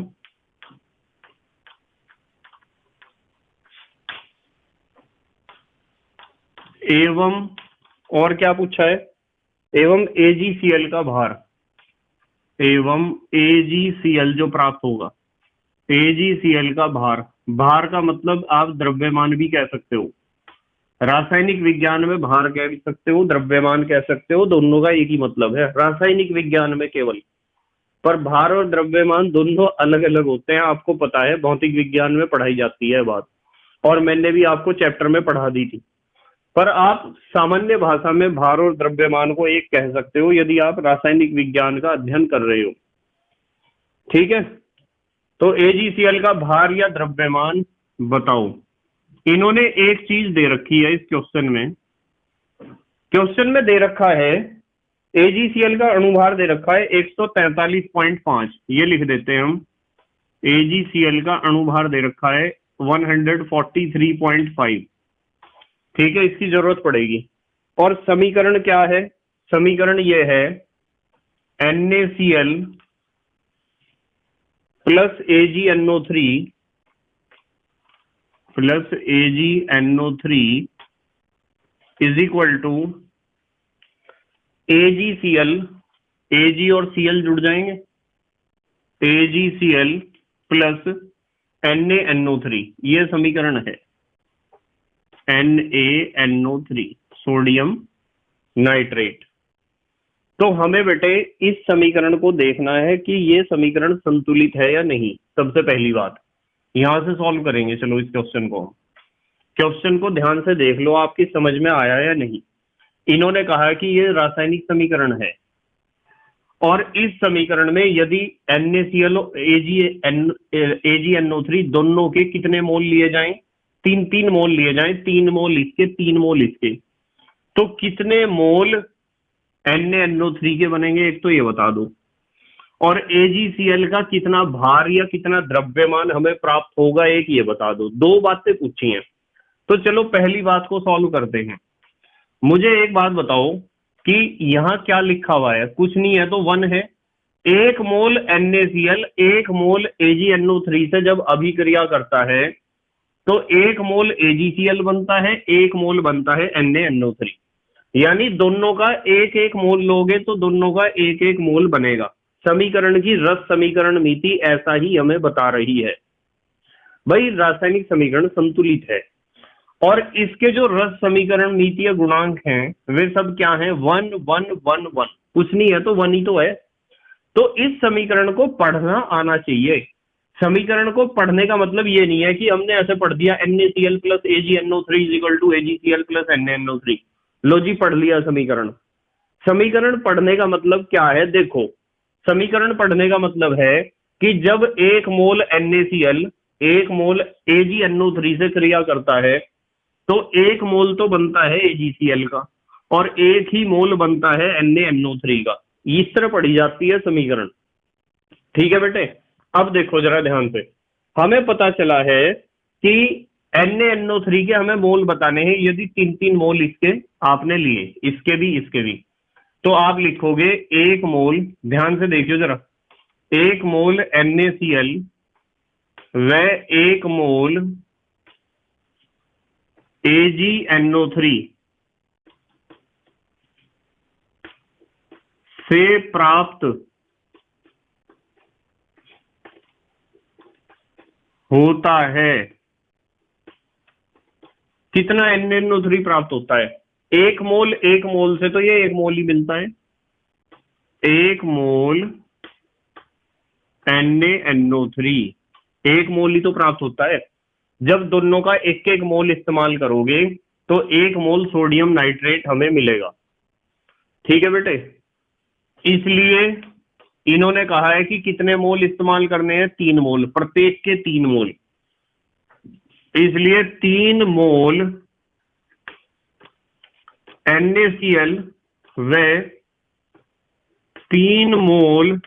एवं, और क्या पूछा है, एवं AgCl का भार, एवं AgCl जो प्राप्त होगा, AgCl का भार, भार का मतलब आप द्रव्यमान भी कह सकते हो, रासायनिक विज्ञान में भार कह सकते हो, द्रव्यमान कह सकते हो, दोनों का एक ही मतलब है रासायनिक विज्ञान में केवल। पर भार और द्रव्यमान दोनों अलग अलग होते हैं, आपको पता है, भौतिक विज्ञान में पढ़ाई जाती है बात, और मैंने भी आपको चैप्टर में पढ़ा दी थी। पर आप सामान्य भाषा में भार और द्रव्यमान को एक कह सकते हो यदि आप रासायनिक विज्ञान का अध्ययन कर रहे हो। ठीक है, तो AgCl का भार या द्रव्यमान बताओ। इन्होंने एक चीज दे रखी है इस क्वेश्चन में, क्वेश्चन में दे रखा है AgCl का अणुभार दे रखा है 143.5, ये लिख देते हैं हम। AgCl का अणुभार दे रखा है 143.5, ठीक है, इसकी जरूरत पड़ेगी। और समीकरण क्या है, समीकरण ये है NaCl plus AgNO3 plus AgNO3 is equal to AgCl, Ag और Cl जुड़ जाएंगे, AgCl प्लस NaNO3, ये समीकरण है, NaNO3 सोडियम नाइट्रेट। तो हमें बेटे इस समीकरण को देखना है कि ये समीकरण संतुलित है या नहीं। सबसे पहली बात यहां से सॉल्व करेंगे। चलो इस क्वेश्चन को ध्यान से देख लो, आपकी समझ में आया या नहीं। इन्होंने कहा कि ये रासायनिक समीकरण है, और इस समीकरण में यदि NaCl AgNO3 दोनों के कितने मोल लिए जाएं, तीन मोल लिए जाएं, 3 मोल इसके 3 मोल इसके, तो कितने मोल NaNO3 के बनेंगे, एक तो ये बता दो। और AgCl का कितना भार या कितना द्रव्यमान हमें प्राप्त होगा, एक ये बता दो। दो बातें पूछी हैं, तो चलो पहली बात को सॉल्व करते हैं। मुझे एक बात बताओ कि यहां क्या लिखा हुआ है, कुछ नहीं है तो 1 है। 1 मोल NaCl 1 मोल AgNO3 से जब अभिक्रिया करता है तो 1 मोल AgCl बनता है, 1 मोल बनता है NaNO3, यानी दोनों का एक एक मोल लोगे तो दोनों का एक एक मोल बनेगा। समीकरण की रस समीकरण नीति ऐसा ही हमें बता रही है। भाई रासायनिक समीकरण संतुलित है, और इसके जो रस समीकरण नीति या गुणांक हैं वे सब क्या हैं, 1 1 1 1, कुछ नहीं है तो 1 ही तो है। तो इस समीकरण को पढ़ना आना चाहिए। समीकरण को पढ़ने का मतलब ये नहीं है कि हमने ऐसे पढ़ दिया NaCl plus AgNO3 is equal to AgCl plus NaNO3, लो जी पढ़ लिया समीकरण। समीकरण पढ़ने का मतलब क्या है, देखो समीकरण पढ़ने का मतलब है कि जब 1 मोल NaCl 1 मोल AgNO3 से क्रिया करता है तो 1 मोल तो बनता है AgCl का, और 1 ही मोल बनता है NaNO3 का। इस तरह पढ़ी जाती है समीकरण। ठीक है बेटे, अब देखो जरा ध्यान से, हमें पता चला है कि NaNO3 के हमें मोल बताने हैं। यदि 3 मोल इसके आपने लिए, इसके भी, तो आप लिखोगे 1 मोल, ध्यान से देखियो जरा, 1 मोल NaCl व 1 मोल AgNO3 से प्राप्त होता है। कितना NaNO3 प्राप्त होता है, 1 मोल, 1 मोल से तो ये 1 मोल ही मिलता है, 1 मोल NaNO3 1 मोल ही तो प्राप्त होता है। जब दोनों का एक एक मोल इस्तेमाल करोगे तो 1 मोल सोडियम नाइट्रेट हमें मिलेगा। ठीक है बेटे, इसलिए इन्होंने कहा है कि कितने मोल इस्तेमाल करने हैं, 3 मोल, प्रत्येक के 3 मोल, इसलिए 3 मोल NaCl व 3 मोल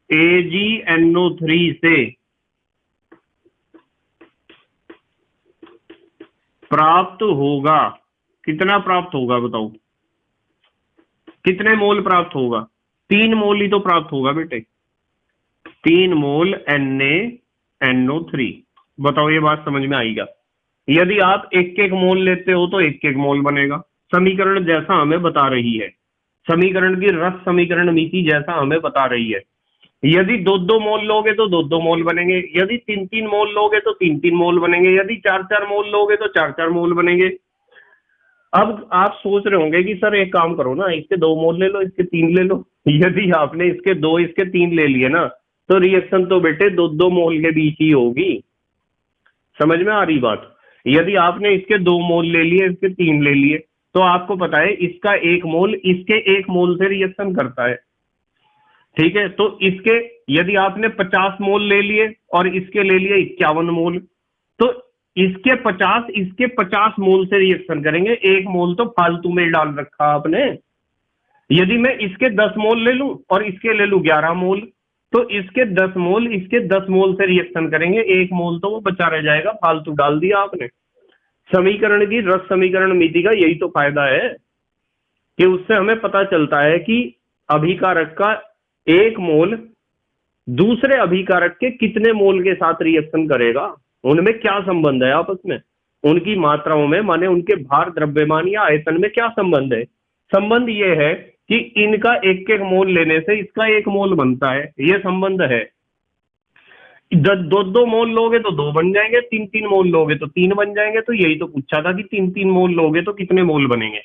AgNO3 से प्राप्त होगा। कितना प्राप्त होगा बताओ, कितने मोल प्राप्त होगा, 3 मोल ही तो प्राप्त होगा बेटे, 3 मोल NaNO3। बताओ ये बात समझ में आई क्या? यदि आप एक एक मोल लेते हो तो एक एक मोल बनेगा, समीकरण जैसा हमें बता रही है, समीकरण की रस समीकरण नीति जैसा हमें बता रही है। यदि दो दो मोल लोगे तो दो दो मोल बनेंगे, यदि तीन तीन मोल लोगे तो तीन तीन मोल बनेंगे, यदि चार चार मोल लोगे तो चार चार मोल बनेंगे। अब आप सोच रहे होंगे कि सर एक काम करो ना, इसके 2 मोल ले लो, इसके 3 ले लो। यदि आपने इसके 2 इसके 3 ले लिए ना, तो रिएक्शन तो बेटे दो दो मोल के बीच ही होगी। समझ में आ रही बात? यदि आपने इसके 2 मोल ले लिए, इसके 3 ले लिए, तो आपको पता है इसका 1 मोल इसके 1 मोल से रिएक्शन करता है। ठीक है, तो इसके यदि आपने 50 मोल ले लिए और इसके ले लिए 51 मोल, तो इसके 50 मोल से रिएक्शन करेंगे, 1 मोल तो फालतू में डाल रखा आपने। यदि मैं इसके 10 मोल ले लूं और इसके ले लूं 11 मोल, तो इसके 10 मोल इसके 10 मोल से रिएक्शन करेंगे, 1 मोल तो वो बचा रह जाएगा, फालतू डाल दिया आपने। समीकरण की रस समीकरण नीति का यही तो फायदा है कि उससे हमें पता चलता है कि अभिकारक का 1 मोल दूसरे अभिकारक के कितने मोल के साथ रिएक्शन करेगा, उनमें क्या संबंध है आपस में, उनकी मात्राओं में, माने उनके भार, द्रव्यमान या आयतन में क्या संबंध है। संबंध ये है कि इनका एक एक मोल लेने से इसका 1 मोल बनता है, ये संबंध है। दो दो मोल लोगे तो 2 बन जाएंगे, 3 मोल लोगे तो 3 बन जाएंगे। तो यही तो पूछा था कि 3 मोल लोगे तो कितने मोल बनेंगे।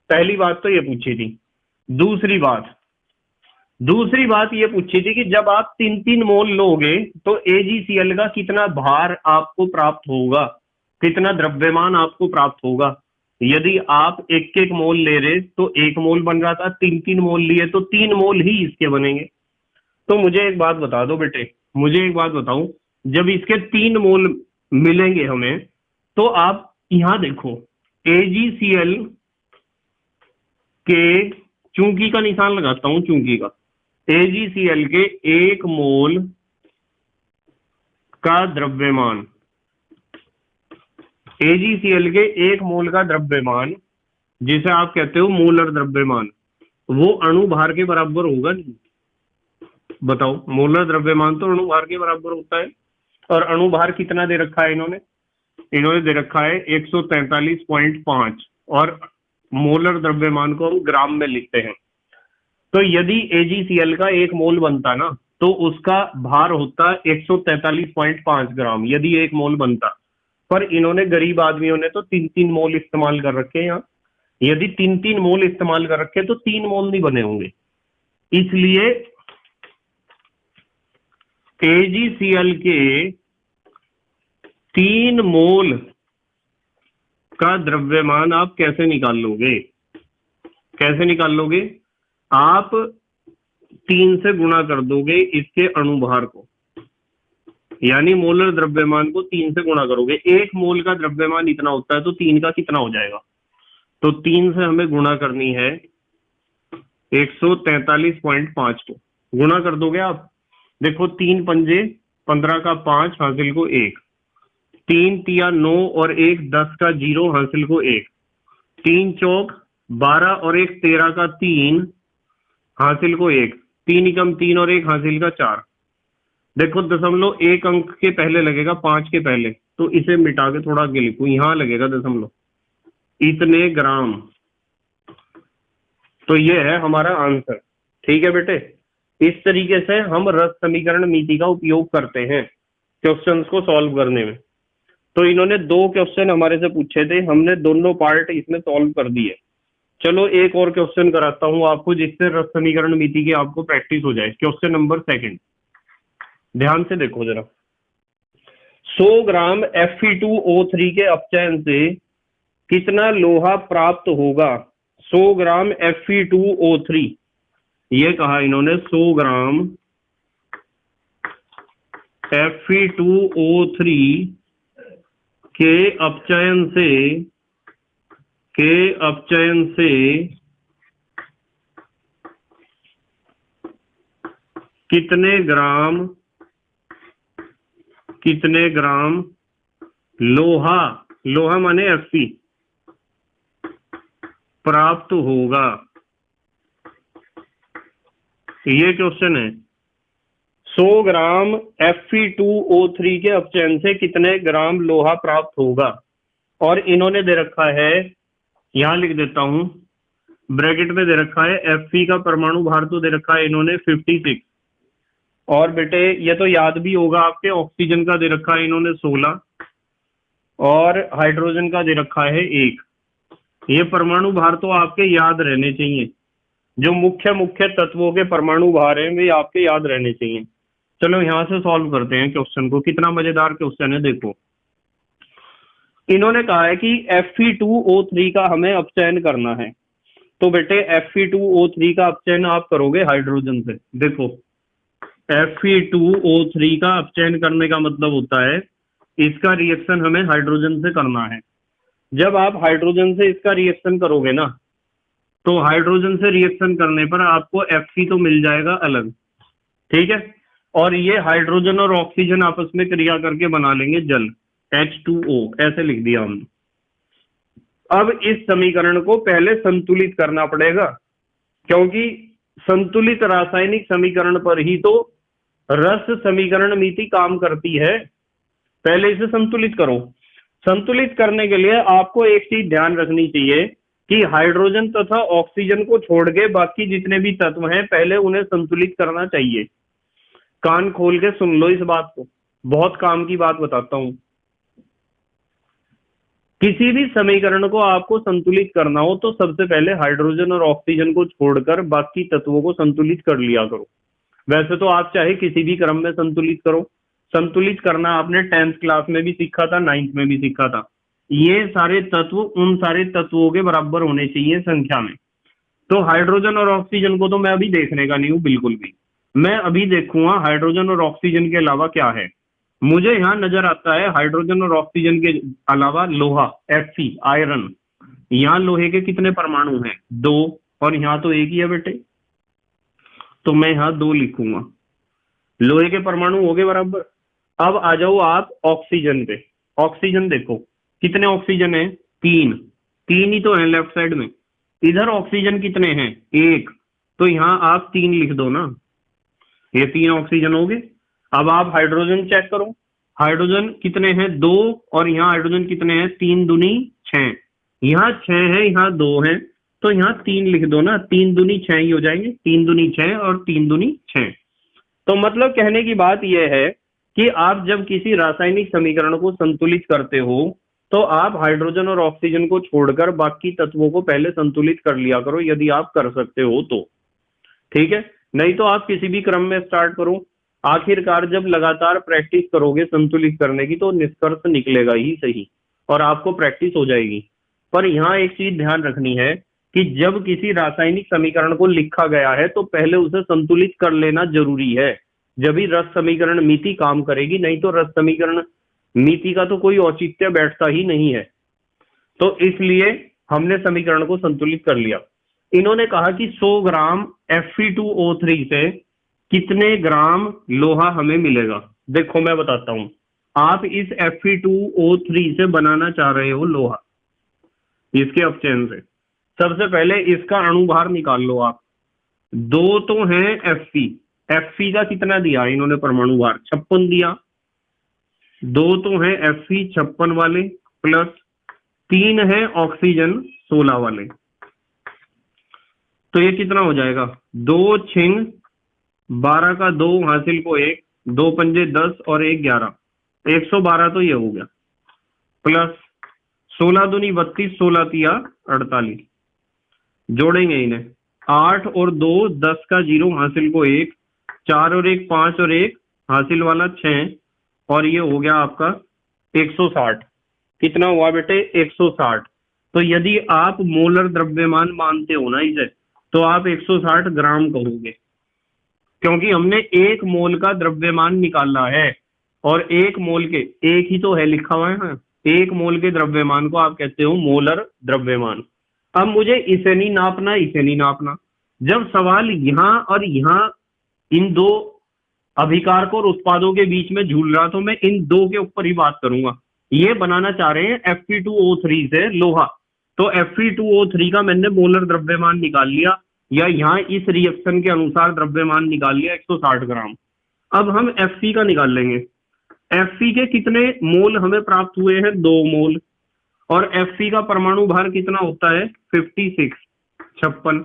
पहली बात तो ये पूछी थी। दूसरी बात ये पूछी थी कि जब आप 3 मोल लोगे तो AgCl का कितना भार आपको प्राप्त होगा, कितना द्रव्यमान आपको प्राप्त होगा। यदि आप एक एक मोल ले रहे तो 1 मोल बन रहा था, 3 मोल लिए तो 3 मोल ही इसके बनेंगे। तो मुझे एक बात बता दो बेटे, मुझे एक बात बताऊं, जब इसके 3 मोल मिलेंगे हमें, तो आप यहां देखो AgCl के, चूंकि का निशान लगाता हूं, चूंकि का, AgCl के 1 मोल का द्रव्यमान, AgCl के 1 मोल का द्रव्यमान, जिसे आप कहते हो मोलर द्रव्यमान, वो अणु भार के बराबर होगा नहीं? बताओ, मोलर द्रव्यमान तो अणु भार के बराबर होता है। और अणु भार कितना दे रखा है इन्होंने दे रखा है 143.5, और मोलर द्रव्यमान को हम ग्राम में लिखते हैं। तो यदि AgCl का 1 मोल बनता ना, तो उसका भार होता 143.5 ग्राम, यदि 1 मोल बनता। पर इन्होंने, गरीब आदमियों ने तो 3 मोल इस्तेमाल कर रखे हैं यहाँ। यदि 3 मोल इस्तेमाल कर रखे तो 3 मोल नहीं बने होंगे। इसलिए AgCl के 3 मोल का द्रव्यमान आप कैसे निकाल लोगे? कैसे निकाल लोगे? आप 3 से गुणा कर दोगे इसके अणुभार को, यानी मोलर द्रव्यमान को 3 से गुणा करोगे। 1 मोल का द्रव्यमान इतना होता है, तो 3 का कितना हो जाएगा? तो 3 से हमें गुणा करनी है 143.5 को। गुणा कर दोगे आप, देखो 3 पंजे 15 का 5 हासिल को 1, 3 तिया 9 और 1 10 का 0 हासिल को 1, 3 चौक 12 और 1 13 का 3 हासिल को 1, 3 एकम 3 और 1 हासिल का 4। देखो दशमलव 1 अंक के पहले लगेगा, 5 के पहले, तो इसे मिटा के थोड़ा आगे लिखो, यहां लगेगा दशमलव, इतने ग्राम। तो ये है हमारा आंसर। ठीक है बेटे, इस तरीके से हम रस समीकरण नीति का उपयोग करते हैं क्वेश्चंस को सॉल्व करने में। तो इन्होंने 2 क्वेश्चन हमारे से पूछे थे, हमने दोनों पार्ट इसमें सॉल्व कर दिए। चलो एक और क्वेश्चन कराता हूं आपको, जिससे रस समीकरण नीति की आपको प्रैक्टिस हो जाए। क्वेश्चन नंबर 2, ध्यान से देखो जरा। 100 ग्राम Fe2O3 के अपचयन से कितना लोहा प्राप्त होगा? 100 ग्राम Fe2O3, ये कहा इन्होंने 100 ग्राम Fe2O3 के अपचयन से कितने ग्राम लोहा माने Fe प्राप्त होगा। ये क्वेश्चन है, 100 ग्राम Fe2O3 के अपचयन से कितने ग्राम लोहा प्राप्त होगा। और इन्होंने दे रखा है, यहां लिख देता हूं, ब्रैकेट में दे रखा है Fe का परमाणु भार तो दे रखा है इन्होंने 56। और बेटे ये तो याद भी होगा आपके, ऑक्सीजन का दे रखा है इन्होंने 16 और हाइड्रोजन का दे रखा है 1। ये परमाणु भार तो आपके याद रहने चाहिए, जो मुख्य मुख्य तत्वों के परमाणु भार हैं वे आपके याद रहने चाहिए। चलो यहां से सॉल्व करते हैं क्वेश्चन को। कितना मजेदार क्वेश्चन है देखो। इन्होंने कहा है कि Fe2O3 का हमें अपचयन करना है। तो बेटे Fe2O3 का अपचयन आप करोगे हाइड्रोजन से। देखो Fe2O3 का अपचयन करने का मतलब होता है इसका रिएक्शन हमें हाइड्रोजन से करना है। जब आप हाइड्रोजन से इसका रिएक्शन करोगे ना, तो हाइड्रोजन से रिएक्शन करने पर आपको Fe तो मिल जाएगा अलग, ठीक है। और ये हाइड्रोजन और ऑक्सीजन आपस में क्रिया करके बना लेंगे जल, H2O, ऐसे लिख दिया हमने। अब इस समीकरण को पहले संतुलित करना पड़ेगा, क्योंकि संतुलित रासायनिक समीकरण पर ही तो रस समीकरण नीति काम करती है। पहले इसे संतुलित करो। संतुलित करने के लिए आपको एक चीज ध्यान रखनी चाहिए कि हाइड्रोजन तथा ऑक्सीजन को छोड़ के बाकी जितने भी तत्व हैं पहले उन्हें संतुलित करना चाहिए। कान खोल के सुन लो इस बात को, बहुत काम की बात बताता हूं। किसी भी समीकरण को आपको संतुलित करना हो तो सबसे पहले हाइड्रोजन और ऑक्सीजन को छोड़कर बाकी तत्वों को संतुलित कर लिया करो। वैसे तो आप चाहे किसी भी क्रम में संतुलित करो, संतुलित करना आपने 10th क्लास में भी सीखा था, 9th में भी सीखा था। ये सारे तत्व उन सारे तत्वों के बराबर होने चाहिए संख्या में। तो हाइड्रोजन और ऑक्सीजन को तो मैं अभी देखने का नहीं हूं बिल्कुल भी। मैं अभी देखूंगा हाइड्रोजन और ऑक्सीजन के अलावा क्या है। मुझे यहाँ नजर आता है हाइड्रोजन और ऑक्सीजन के अलावा लोहा, Fe, आयरन। यहाँ लोहे के कितने परमाणु हैं? 2, और यहाँ तो एक ही है बेटे, तो मैं यहाँ 2 लिखूंगा। लोहे के परमाणु हो गए बराबर। अब आ जाओ आप ऑक्सीजन पे। ऑक्सीजन देखो कितने ऑक्सीजन है? 3 ही तो है लेफ्ट साइड में। इधर ऑक्सीजन कितने हैं? 1, तो यहाँ आप 3 लिख दो ना, ये 3 ऑक्सीजन हो गए। अब आप हाइड्रोजन चेक करो, हाइड्रोजन कितने हैं? 2, और यहाँ हाइड्रोजन कितने हैं? 3 दूनी 6। यहाँ 6 है, यहाँ 2 है, तो यहाँ 3 लिख दो ना, 3 दूनी 6 ही हो जाएंगे। 3 दूनी 6 और 3 दूनी 6। तो मतलब कहने की बात यह है कि आप जब किसी रासायनिक समीकरण को संतुलित करते हो तो आप हाइड्रोजन और ऑक्सीजन को छोड़कर बाकी तत्वों को पहले संतुलित कर लिया करो, यदि आप कर सकते हो तो, ठीक है। नहीं तो आप किसी भी क्रम में स्टार्ट करो, आखिरकार जब लगातार प्रैक्टिस करोगे संतुलित करने की तो निष्कर्ष निकलेगा ही सही और आपको प्रैक्टिस हो जाएगी। पर यहाँ एक चीज ध्यान रखनी है कि जब किसी रासायनिक समीकरण को लिखा गया है तो पहले उसे संतुलित कर लेना जरूरी है, जब ही रस समीकरण नीति काम करेगी। नहीं तो रस समीकरण नीति का तो कोई औचित्य बैठता ही नहीं है। तो इसलिए हमने समीकरण को संतुलित कर लिया। इन्होंने कहा कि 100 ग्राम Fe2O3 से कितने ग्राम लोहा हमें मिलेगा। देखो मैं बताता हूं, आप इस Fe2O3 से बनाना चाह रहे हो लोहा, इसके अपचयन से। सबसे पहले इसका अणुभार निकाल लो आप। 2 तो है Fe का कितना दिया इन्होंने परमाणु भार? 56 दिया। 2 तो है Fe 56 वाले, प्लस 3 है ऑक्सीजन 16 वाले। तो ये कितना हो जाएगा? 2 छिंग 12 का 2 हासिल को 1, 2 पंजे 10 और 1 11, 112 तो ये हो गया। प्लस 16 दूनी 32, 16 तिया 48। जोड़ेंगे इन्हें, 8 और 2 10 का 0 हासिल को 1, 4 और 1 5 और 1 हासिल वाला 6, और ये हो गया आपका 160। कितना हुआ बेटे? 160। तो यदि आप मोलर द्रव्यमान मानते हो ना इसे, तो आप 160 ग्राम कहोगे, क्योंकि हमने 1 मोल का द्रव्यमान निकाला है। और 1 मोल के, एक ही तो है लिखा हुआ है ना, 1 मोल के द्रव्यमान को आप कहते हो मोलर द्रव्यमान। अब मुझे इसे नहीं नापना, इसे नहीं नापना। जब सवाल यहाँ और यहाँ इन 2 अभिकारक और उत्पादों के बीच में झूल रहा, तो मैं इन 2 के ऊपर ही बात करूंगा। ये बनाना चाह रहे हैं Fe2O3 से लोहा, तो Fe2O3 का मैंने मोलर द्रव्यमान निकाल लिया। या यहाँ इस रिएक्शन के अनुसार द्रव्यमान निकाल लिया 160 ग्राम। अब हम Fc का निकाल लेंगे। Fc के कितने मोल हमें प्राप्त हुए हैं? 2 मोल। और Fc का परमाणु भार कितना होता है? 56।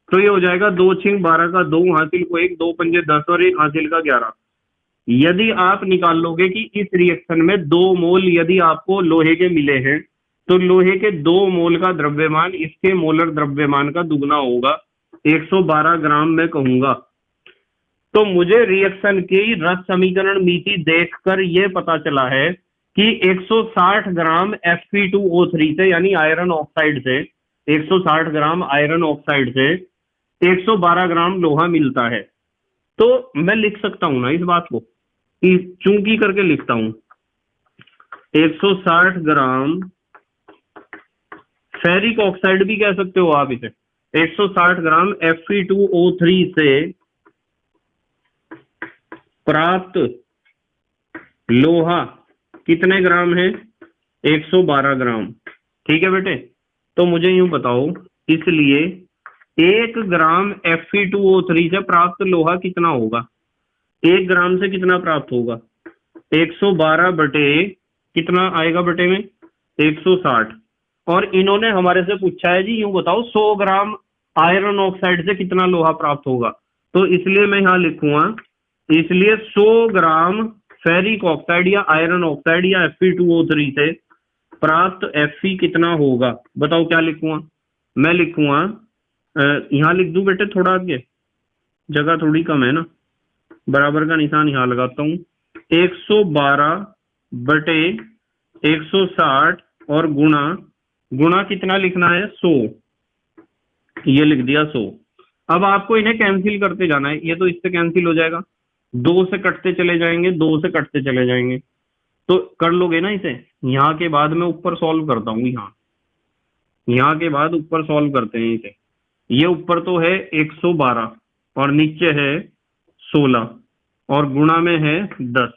तो ये हो जाएगा 2 छिंग 12 का 2, हासिल को 1, 2 पंजे 10 और 1 हासिल का 11। यदि आप निकाल लोगे कि इस रिएक्शन में 2 मोल यदि आपको लोहे के मिले हैं, तो लोहे के 2 मोल का द्रव्यमान इसके मोलर द्रव्यमान का दुगना होगा, 112 ग्राम मैं कहूंगा। तो मुझे रिएक्शन की रस समीकरण मिति देखकर यह पता चला है कि 160 ग्राम Fe2O3 से, यानी आयरन ऑक्साइड से, 160 ग्राम आयरन ऑक्साइड से 112 ग्राम लोहा मिलता है। तो मैं लिख सकता हूं ना इस बात को, चूंकि करके लिखता हूं 160 ग्राम फेरिक ऑक्साइड भी कह सकते हो आप इसे। 160 ग्राम Fe2O3 से प्राप्त लोहा कितने ग्राम है? 112 ग्राम। ठीक है बेटे, तो मुझे यूं बताओ, इसलिए 1 ग्राम Fe2O3 से प्राप्त लोहा कितना होगा? 1 ग्राम से कितना प्राप्त होगा? 112 बटे कितना आएगा बेटे में? 160। और इन्होंने हमारे से पूछा है जी यूं बताओ 100 ग्राम आयरन ऑक्साइड से कितना लोहा प्राप्त होगा। तो इसलिए मैं यहां लिखूंगा, इसलिए 100 ग्राम फेरिक ऑक्साइड या आयरन ऑक्साइड या Fe2O3 से प्राप्त Fe कितना होगा? बताओ क्या लिखूंगा? मैं लिखूंगा, यहां लिख दूं बेटे, थोड़ा आगे जगह थोड़ी कम है ना, बराबर का निशान यहां लगाता हूं। 112 बटे 160 और गुणा कितना लिखना है? 100। ये लिख दिया 100। अब आपको इन्हें कैंसिल करते जाना है। ये तो इससे कैंसिल हो जाएगा, 2 से कटते चले जाएंगे, 2 से कटते चले जाएंगे। तो कर लोगे ना इसे। यहाँ के बाद मैं ऊपर सॉल्व करता हूँ, यहाँ के बाद ऊपर सॉल्व करते हैं इसे। ये ऊपर तो है 112 और नीचे है 16 और गुणा में है 10।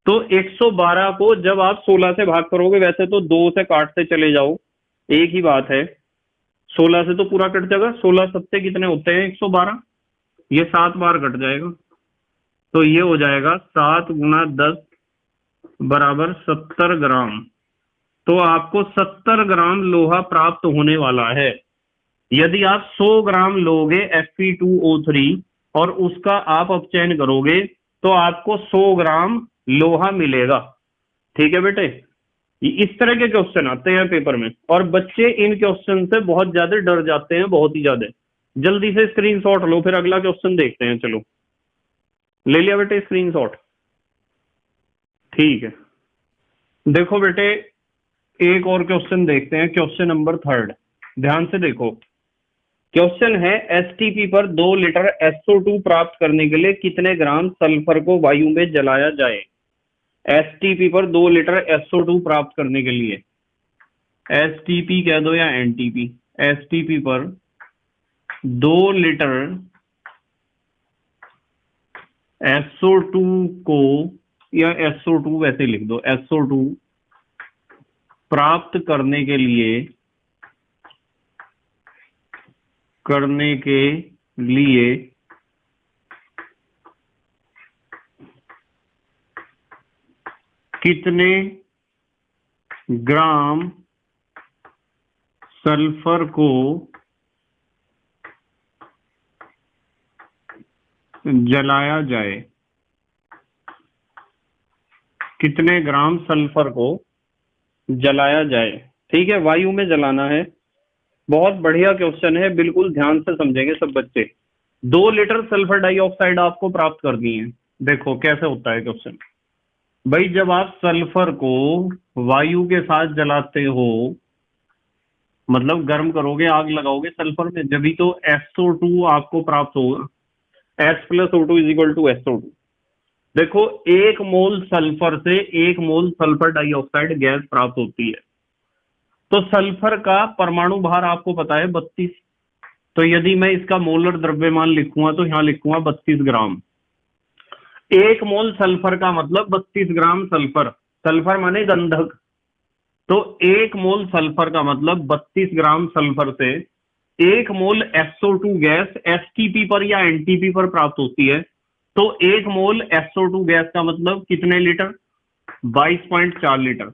तो 112 को जब आप 16 से भाग करोगे, वैसे तो 2 से काटते चले जाओ, एक ही बात है, 16 से तो पूरा कट जाएगा। 16 सत्ते कितने होते हैं? 112। ये 7 बार कट जाएगा, तो ये हो जाएगा 7 गुणा 10 बराबर 70 ग्राम। तो आपको 70 ग्राम लोहा प्राप्त होने वाला है। यदि आप 100 ग्राम लोगे Fe2O3 और उसका आप अपचयन करोगे तो आपको 100 ग्राम लोहा मिलेगा। ठीक है बेटे, इस तरह के क्वेश्चन आते हैं पेपर में और बच्चे इन क्वेश्चन से बहुत ज्यादा डर जाते हैं, बहुत ही ज्यादा। जल्दी से स्क्रीनशॉट लो, फिर अगला क्वेश्चन देखते हैं। चलो, ले लिया बेटे स्क्रीनशॉट? ठीक है, देखो बेटे एक और क्वेश्चन देखते हैं, क्वेश्चन नंबर 3। ध्यान से देखो, क्वेश्चन है एसटीपी पर 2 लीटर SO2 प्राप्त करने के लिए कितने ग्राम सल्फर को वायु में जलाया जाए? एसटीपी पर 2 लीटर SO2 प्राप्त करने के लिए, एसटीपी कह दो या एनटीपी, एसटीपी पर 2 लीटर SO2 को, या SO2 वैसे लिख दो, SO2 प्राप्त करने के लिए कितने ग्राम सल्फर को जलाया जाए? कितने ग्राम सल्फर को जलाया जाए? ठीक है, वायु में जलाना है। बहुत बढ़िया क्वेश्चन है, बिल्कुल ध्यान से समझेंगे सब बच्चे। 2 लीटर सल्फर डाइऑक्साइड आपको प्राप्त करनी है। देखो कैसे होता है क्वेश्चन। भाई जब आप सल्फर को वायु के साथ जलाते हो, मतलब गर्म करोगे, आग लगाओगे सल्फर में, जब भी तो SO2 आपको प्राप्त होगा। S + O2 = SO2। देखो 1 मोल सल्फर से 1 मोल सल्फर डाइऑक्साइड गैस प्राप्त होती है। तो सल्फर का परमाणु भार आपको पता है 32। तो यदि मैं इसका मोलर द्रव्यमान लिखूंगा तो यहां लिखूंगा 32 ग्राम। 1 मोल सल्फर का मतलब 32 ग्राम सल्फर, सल्फर माने गंधक। तो 1 मोल सल्फर का मतलब 32 ग्राम सल्फर से 1 मोल SO2 गैस STP पर या NTP पर प्राप्त होती है, तो 1 मोल SO2 गैस का मतलब कितने लीटर? 22.4 लीटर।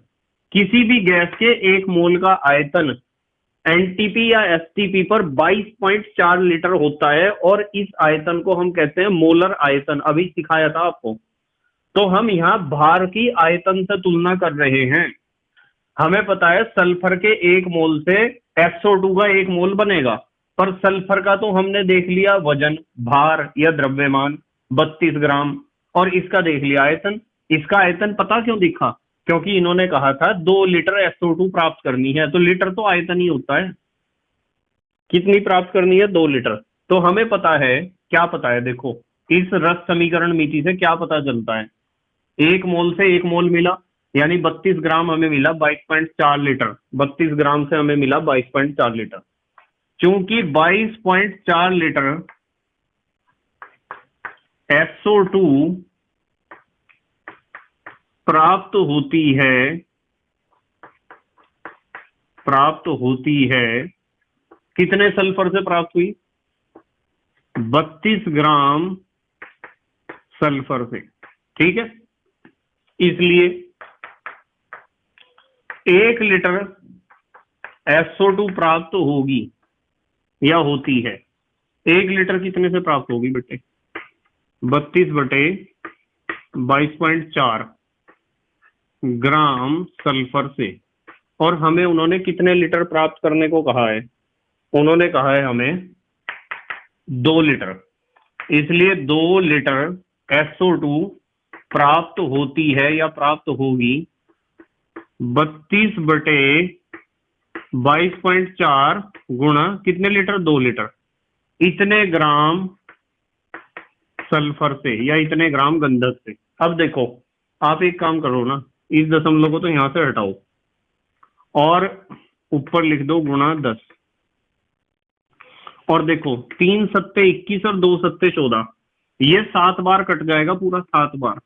किसी भी गैस के 1 मोल का आयतन एनटीपी या एसटीपी पर 22.4 लीटर होता है, और इस आयतन को हम कहते हैं मोलर आयतन। अभी सिखाया था आपको। तो हम यहाँ भार की आयतन से तुलना कर रहे हैं। हमें पता है सल्फर के 1 मोल से SO2 का 1 मोल बनेगा, पर सल्फर का तो हमने देख लिया वजन, भार या द्रव्यमान 32 ग्राम, और इसका देख लिया आयतन। इसका आयतन पता क्यों दिखा? क्योंकि इन्होंने कहा था 2 लीटर SO2 प्राप्त करनी है, तो लीटर तो आयतन ही होता है। कितनी प्राप्त करनी है? 2 लीटर। तो हमें पता है, क्या पता है? देखो, इस रस समीकरण मिति से क्या पता चलता है? 1 मोल से 1 मोल मिला, यानी 32 ग्राम हमें मिला 22.4 लीटर। 32 ग्राम से हमें मिला 22.4 लीटर। चूंकि 22.4 लीटर SO2 प्राप्त होती है कितने सल्फर से प्राप्त हुई? 32 ग्राम सल्फर से। ठीक है, इसलिए 1 लीटर SO2 प्राप्त होगी या होती है। 1 लीटर कितने से प्राप्त होगी बेटे? 32/22.4 ग्राम सल्फर से। और हमें उन्होंने कितने लीटर प्राप्त करने को कहा है? उन्होंने कहा है हमें 2 लीटर। इसलिए 2 लीटर SO2 प्राप्त होती है या प्राप्त होगी 32/22.4 गुणा कितने लीटर? 2 लीटर। इतने ग्राम सल्फर से या इतने ग्राम गंधक से। अब देखो, आप एक काम करो ना, इस दशमलव को तो यहां से हटाओ और ऊपर लिख दो गुणा 10। और देखो, 3 सत्ते 21 और 2 सत्ते 14, ये 7 बार कट जाएगा, पूरा 7 बार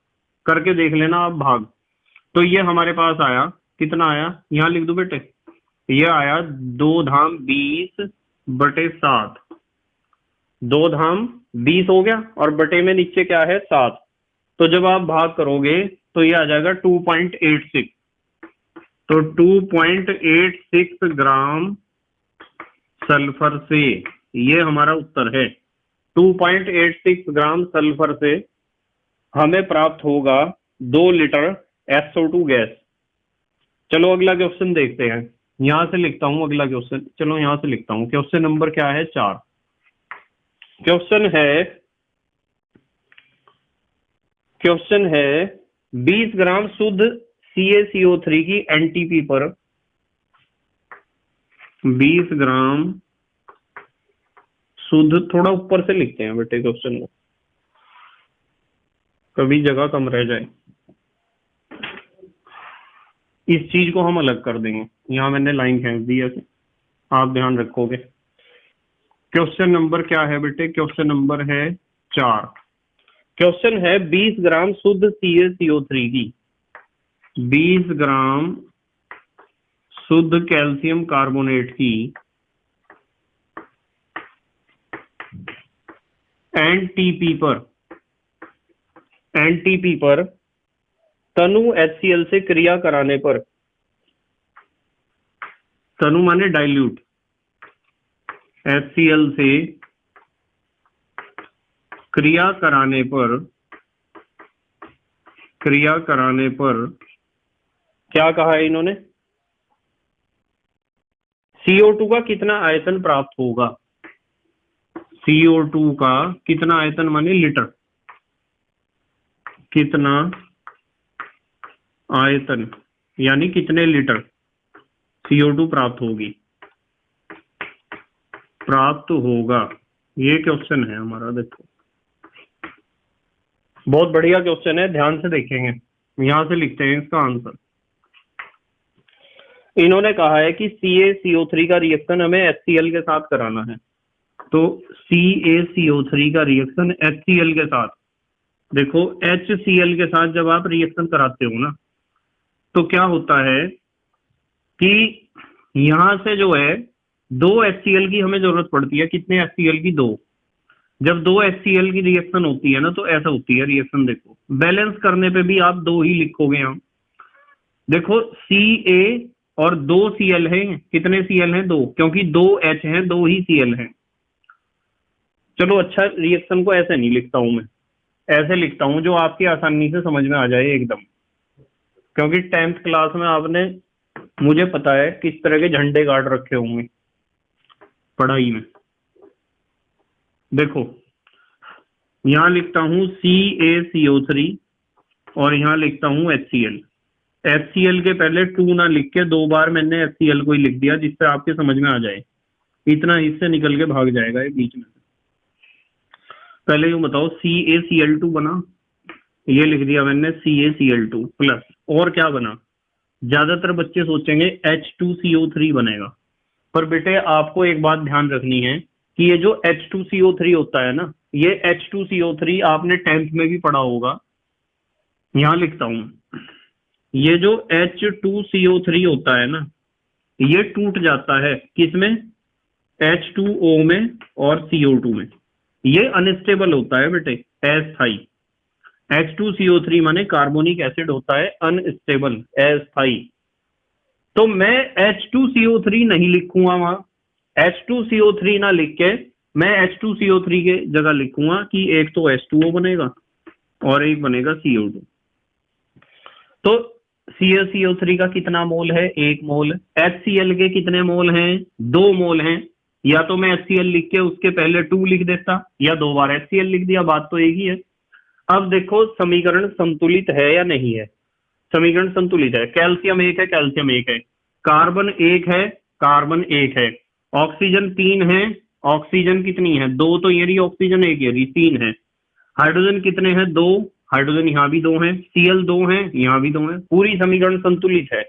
करके देख लेना आप भाग। तो ये हमारे पास आया, कितना आया? यहां लिख दो बेटे, ये आया 2 धाम 20/7। 2 धाम 20 हो गया, और बटे में नीचे क्या है? 7। तो जब आप भाग करोगे तो ये आ जाएगा 2.86। तो 2.86 ग्राम सल्फर से, ये हमारा उत्तर है। 2.86 ग्राम सल्फर से हमें प्राप्त होगा 2 लीटर SO2 गैस। चलो अगला क्वेश्चन देखते हैं। यहां से लिखता हूं अगला क्वेश्चन। चलो यहां से लिखता हूं। क्वेश्चन नंबर क्या है? 4। क्वेश्चन है 20 ग्राम शुद्ध CaCO3 की NTP पर 20 ग्राम शुद्ध, थोड़ा ऊपर से लिखते हैं बेटे क्वेश्चन को, कभी जगह कम रह जाए। इस चीज को हम अलग कर देंगे। यहां मैंने लाइन खींच दी है, आप ध्यान रखोगे। क्वेश्चन नंबर क्या है बेटे? क्वेश्चन नंबर है 4। क्वेश्चन है 20 ग्राम शुद्ध CaCO3 की, 20 ग्राम शुद्ध कैल्शियम कार्बोनेट की एनटीपी पर तनु HCl से क्रिया कराने पर, तनु माने डाइल्यूट, HCl से क्रिया कराने पर क्या कहा है इन्होंने? CO2 का कितना आयतन प्राप्त होगा? CO2 का कितना आयतन माने लीटर, कितना आयतन यानी कितने लीटर CO2 प्राप्त होगा। ये क्वेश्चन है हमारा। देखो, बहुत बढ़िया क्वेश्चन है, ध्यान से देखेंगे। यहां से लिखते हैं इसका आंसर। इन्होंने कहा है कि CaCO3 का रिएक्शन हमें HCl के साथ कराना है। तो CaCO3 का रिएक्शन HCl के साथ, देखो HCl के साथ जब आप रिएक्शन कराते हो ना, तो क्या होता है कि यहां से जो है दो HCl की हमें जरूरत पड़ती है, कितने HCl की? दो। जब दो HCl की रिएक्शन होती है ना तो ऐसा होती है रिएक्शन, देखो बैलेंस करने पे भी आप दो ही लिखोगे। हम देखो Ca और दो Cl है, कितने Cl हैं? दो, क्योंकि दो H हैं, दो ही Cl हैं। चलो अच्छा, रिएक्शन को ऐसे नहीं लिखता हूं मैं, ऐसे लिखता हूं जो आपकी आसानी से समझ में आ जाए एकदम, क्योंकि 10th क्लास में आपने, मुझे पता है किस तरह के झंडे गाड़ रखे होंगे पढ़ाई में। देखो यहां लिखता हूं CaCO3 और यहां लिखता हूं HCl। HCl के पहले 2 ना लिख के 2 बार मैंने HCl को ही लिख दिया, जिससे आपके समझ में आ जाए, इतना हिस्से निकल के भाग जाएगा ये बीच में। पहले यूं बताओ, CaCl2 बना, ये लिख दिया मैंने CaCl2 प्लस, और क्या बना? ज्यादातर बच्चे सोचेंगे H2CO3 बनेगा, पर बेटे आपको एक बात ध्यान रखनी है कि ये जो H2CO3 होता है ना, ये H2CO3 आपने 10th में भी पढ़ा होगा। यहां लिखता हूं, ये जो H2CO3 होता है ना, ये टूट जाता है किसमें? H2O में और CO2 में। ये अनस्टेबल होता है बेटे, अस्थाई। H2CO3 माने कार्बोनिक एसिड होता है अनस्टेबल, अस्थाई। तो मैं H2CO3 नहीं लिखूंगा वहां, H2CO3 ना लिख के मैं H2CO3 के जगह लिखूंगा कि एक तो H2O बनेगा और एक बनेगा CO2। तो CaCO3 का कितना मोल है? 1 मोल। HCl के कितने मोल हैं? 2 मोल हैं। या तो मैं HCl लिख के उसके पहले 2 लिख देता, या 2 बार HCl लिख दिया, बात तो एक ही है। अब देखो समीकरण संतुलित है या नहीं है? समीकरण संतुलित है। कैल्शियम 1 है, कैल्शियम 1 है, कार्बन 1 है, कार्बन 1 है, ऑक्सीजन 3 है, ऑक्सीजन कितनी है? 2, तो ये रही ऑक्सीजन, 1 ये रही, 3 है। हाइड्रोजन कितने हैं? 2, हाइड्रोजन यहाँ भी 2 हैं, Cl 2 हैं, यहाँ भी 2 हैं। पूरी समीकरण संतुलित है।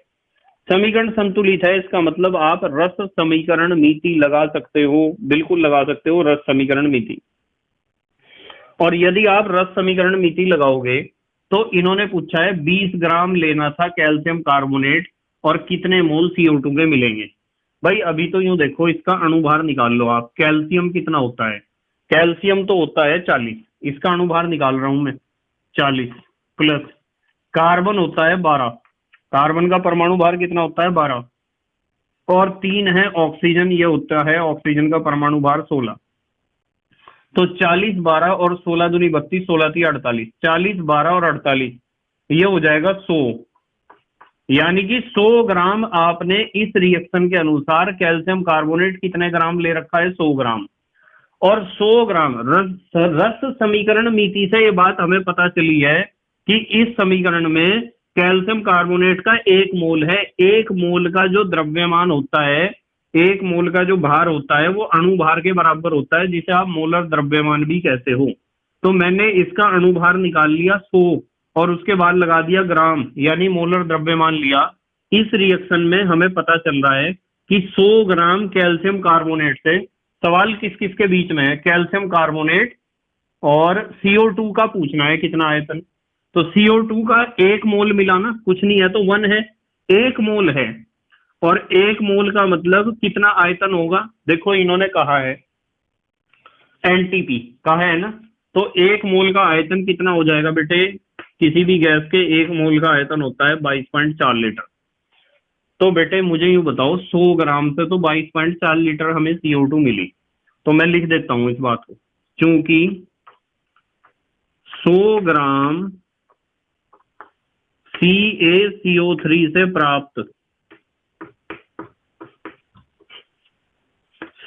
समीकरण संतुलित है इसका मतलब आप रस समीकरण नीति लगा सकते हो, बिल्कुल लगा सकते हो रस समीकरण नीति। और यदि आप रस समीकरण नीति लगाओगे तो इन्होंने पूछा है 20 ग्राम लेना था कैल्शियम कार्बोनेट और कितने मोल CO2 के मिलेंगे। भाई अभी तो यूं देखो, इसका अणुभार निकाल लो आप। कैल्शियम कितना होता है? कैल्शियम तो होता है 40, इसका अणुभार निकाल रहा हूं मैं 40, प्लस कार्बन होता है 12, कार्बन का परमाणु भार कितना होता है? 12, और 3 है ऑक्सीजन, ये होता है ऑक्सीजन का परमाणु भार 16। तो 40, 12 और 16 दूनी 32, 16 थी 48, 40, 12 और 48, ये हो जाएगा 100। यानी कि 100 ग्राम आपने इस रिएक्शन के अनुसार कैल्शियम कार्बोनेट कितने ग्राम ले रखा है? 100 ग्राम। और 100 ग्राम रस समीकरण नीति से ये बात हमें पता चली है कि इस समीकरण में कैल्शियम कार्बोनेट का 1 मोल है। 1 मोल का जो द्रव्यमान होता है, 1 मोल का जो भार होता है वो अणुभार के बराबर होता है, जिसे आप मोलर द्रव्यमान भी कहते हो। तो मैंने इसका अणुभार निकाल लिया 100 और उसके बाद लगा दिया ग्राम, यानी मोलर द्रव्यमान लिया। इस रिएक्शन में हमें पता चल रहा है कि 100 ग्राम कैल्शियम कार्बोनेट से, सवाल किस किस के बीच में है? कैल्शियम कार्बोनेट और CO2 का पूछना है कितना आयतन। तो CO2 का 1 मोल मिला ना, कुछ नहीं है तो 1 है, 1 मोल है, और 1 मोल का मतलब कितना आयतन होगा? देखो इन्होंने कहा है NTP कहा है ना, तो 1 मोल का आयतन कितना हो जाएगा बेटे? किसी भी गैस के 1 मोल का आयतन होता है 22.4 लीटर। तो बेटे मुझे यूं बताओ, 100 ग्राम से तो 22.4 लीटर हमें CO2 मिली। तो मैं लिख देता हूं इस बात को, क्योंकि 100 ग्राम CaCO3 से प्राप्त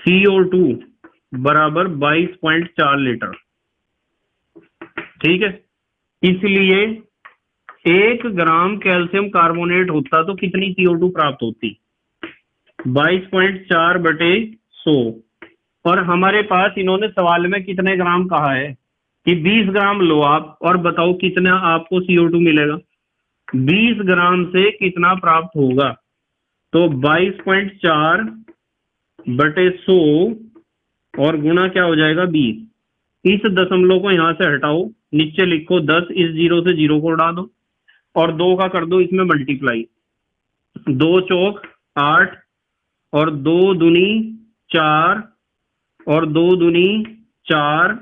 CO2 बराबर 22.4 लीटर। ठीक है, इसलिए 1 ग्राम कैल्शियम कार्बोनेट होता तो कितनी CO2 प्राप्त होती? 22.4 बटे 100। और हमारे पास इन्होंने सवाल में कितने ग्राम कहा है कि 20 ग्राम लो आप और बताओ कितना आपको CO2 मिलेगा। 20 ग्राम से कितना प्राप्त होगा? तो 22.4 बटे 100 और गुणा क्या हो जाएगा? 20। इस दशमलव को यहां से हटाओ, नीचे लिखो 10, इस 0 से 0 को उड़ा दो और 2 का कर दो इसमें मल्टीप्लाई। 2 चौक 8 और 2 दूनी 4 और 2 दूनी 4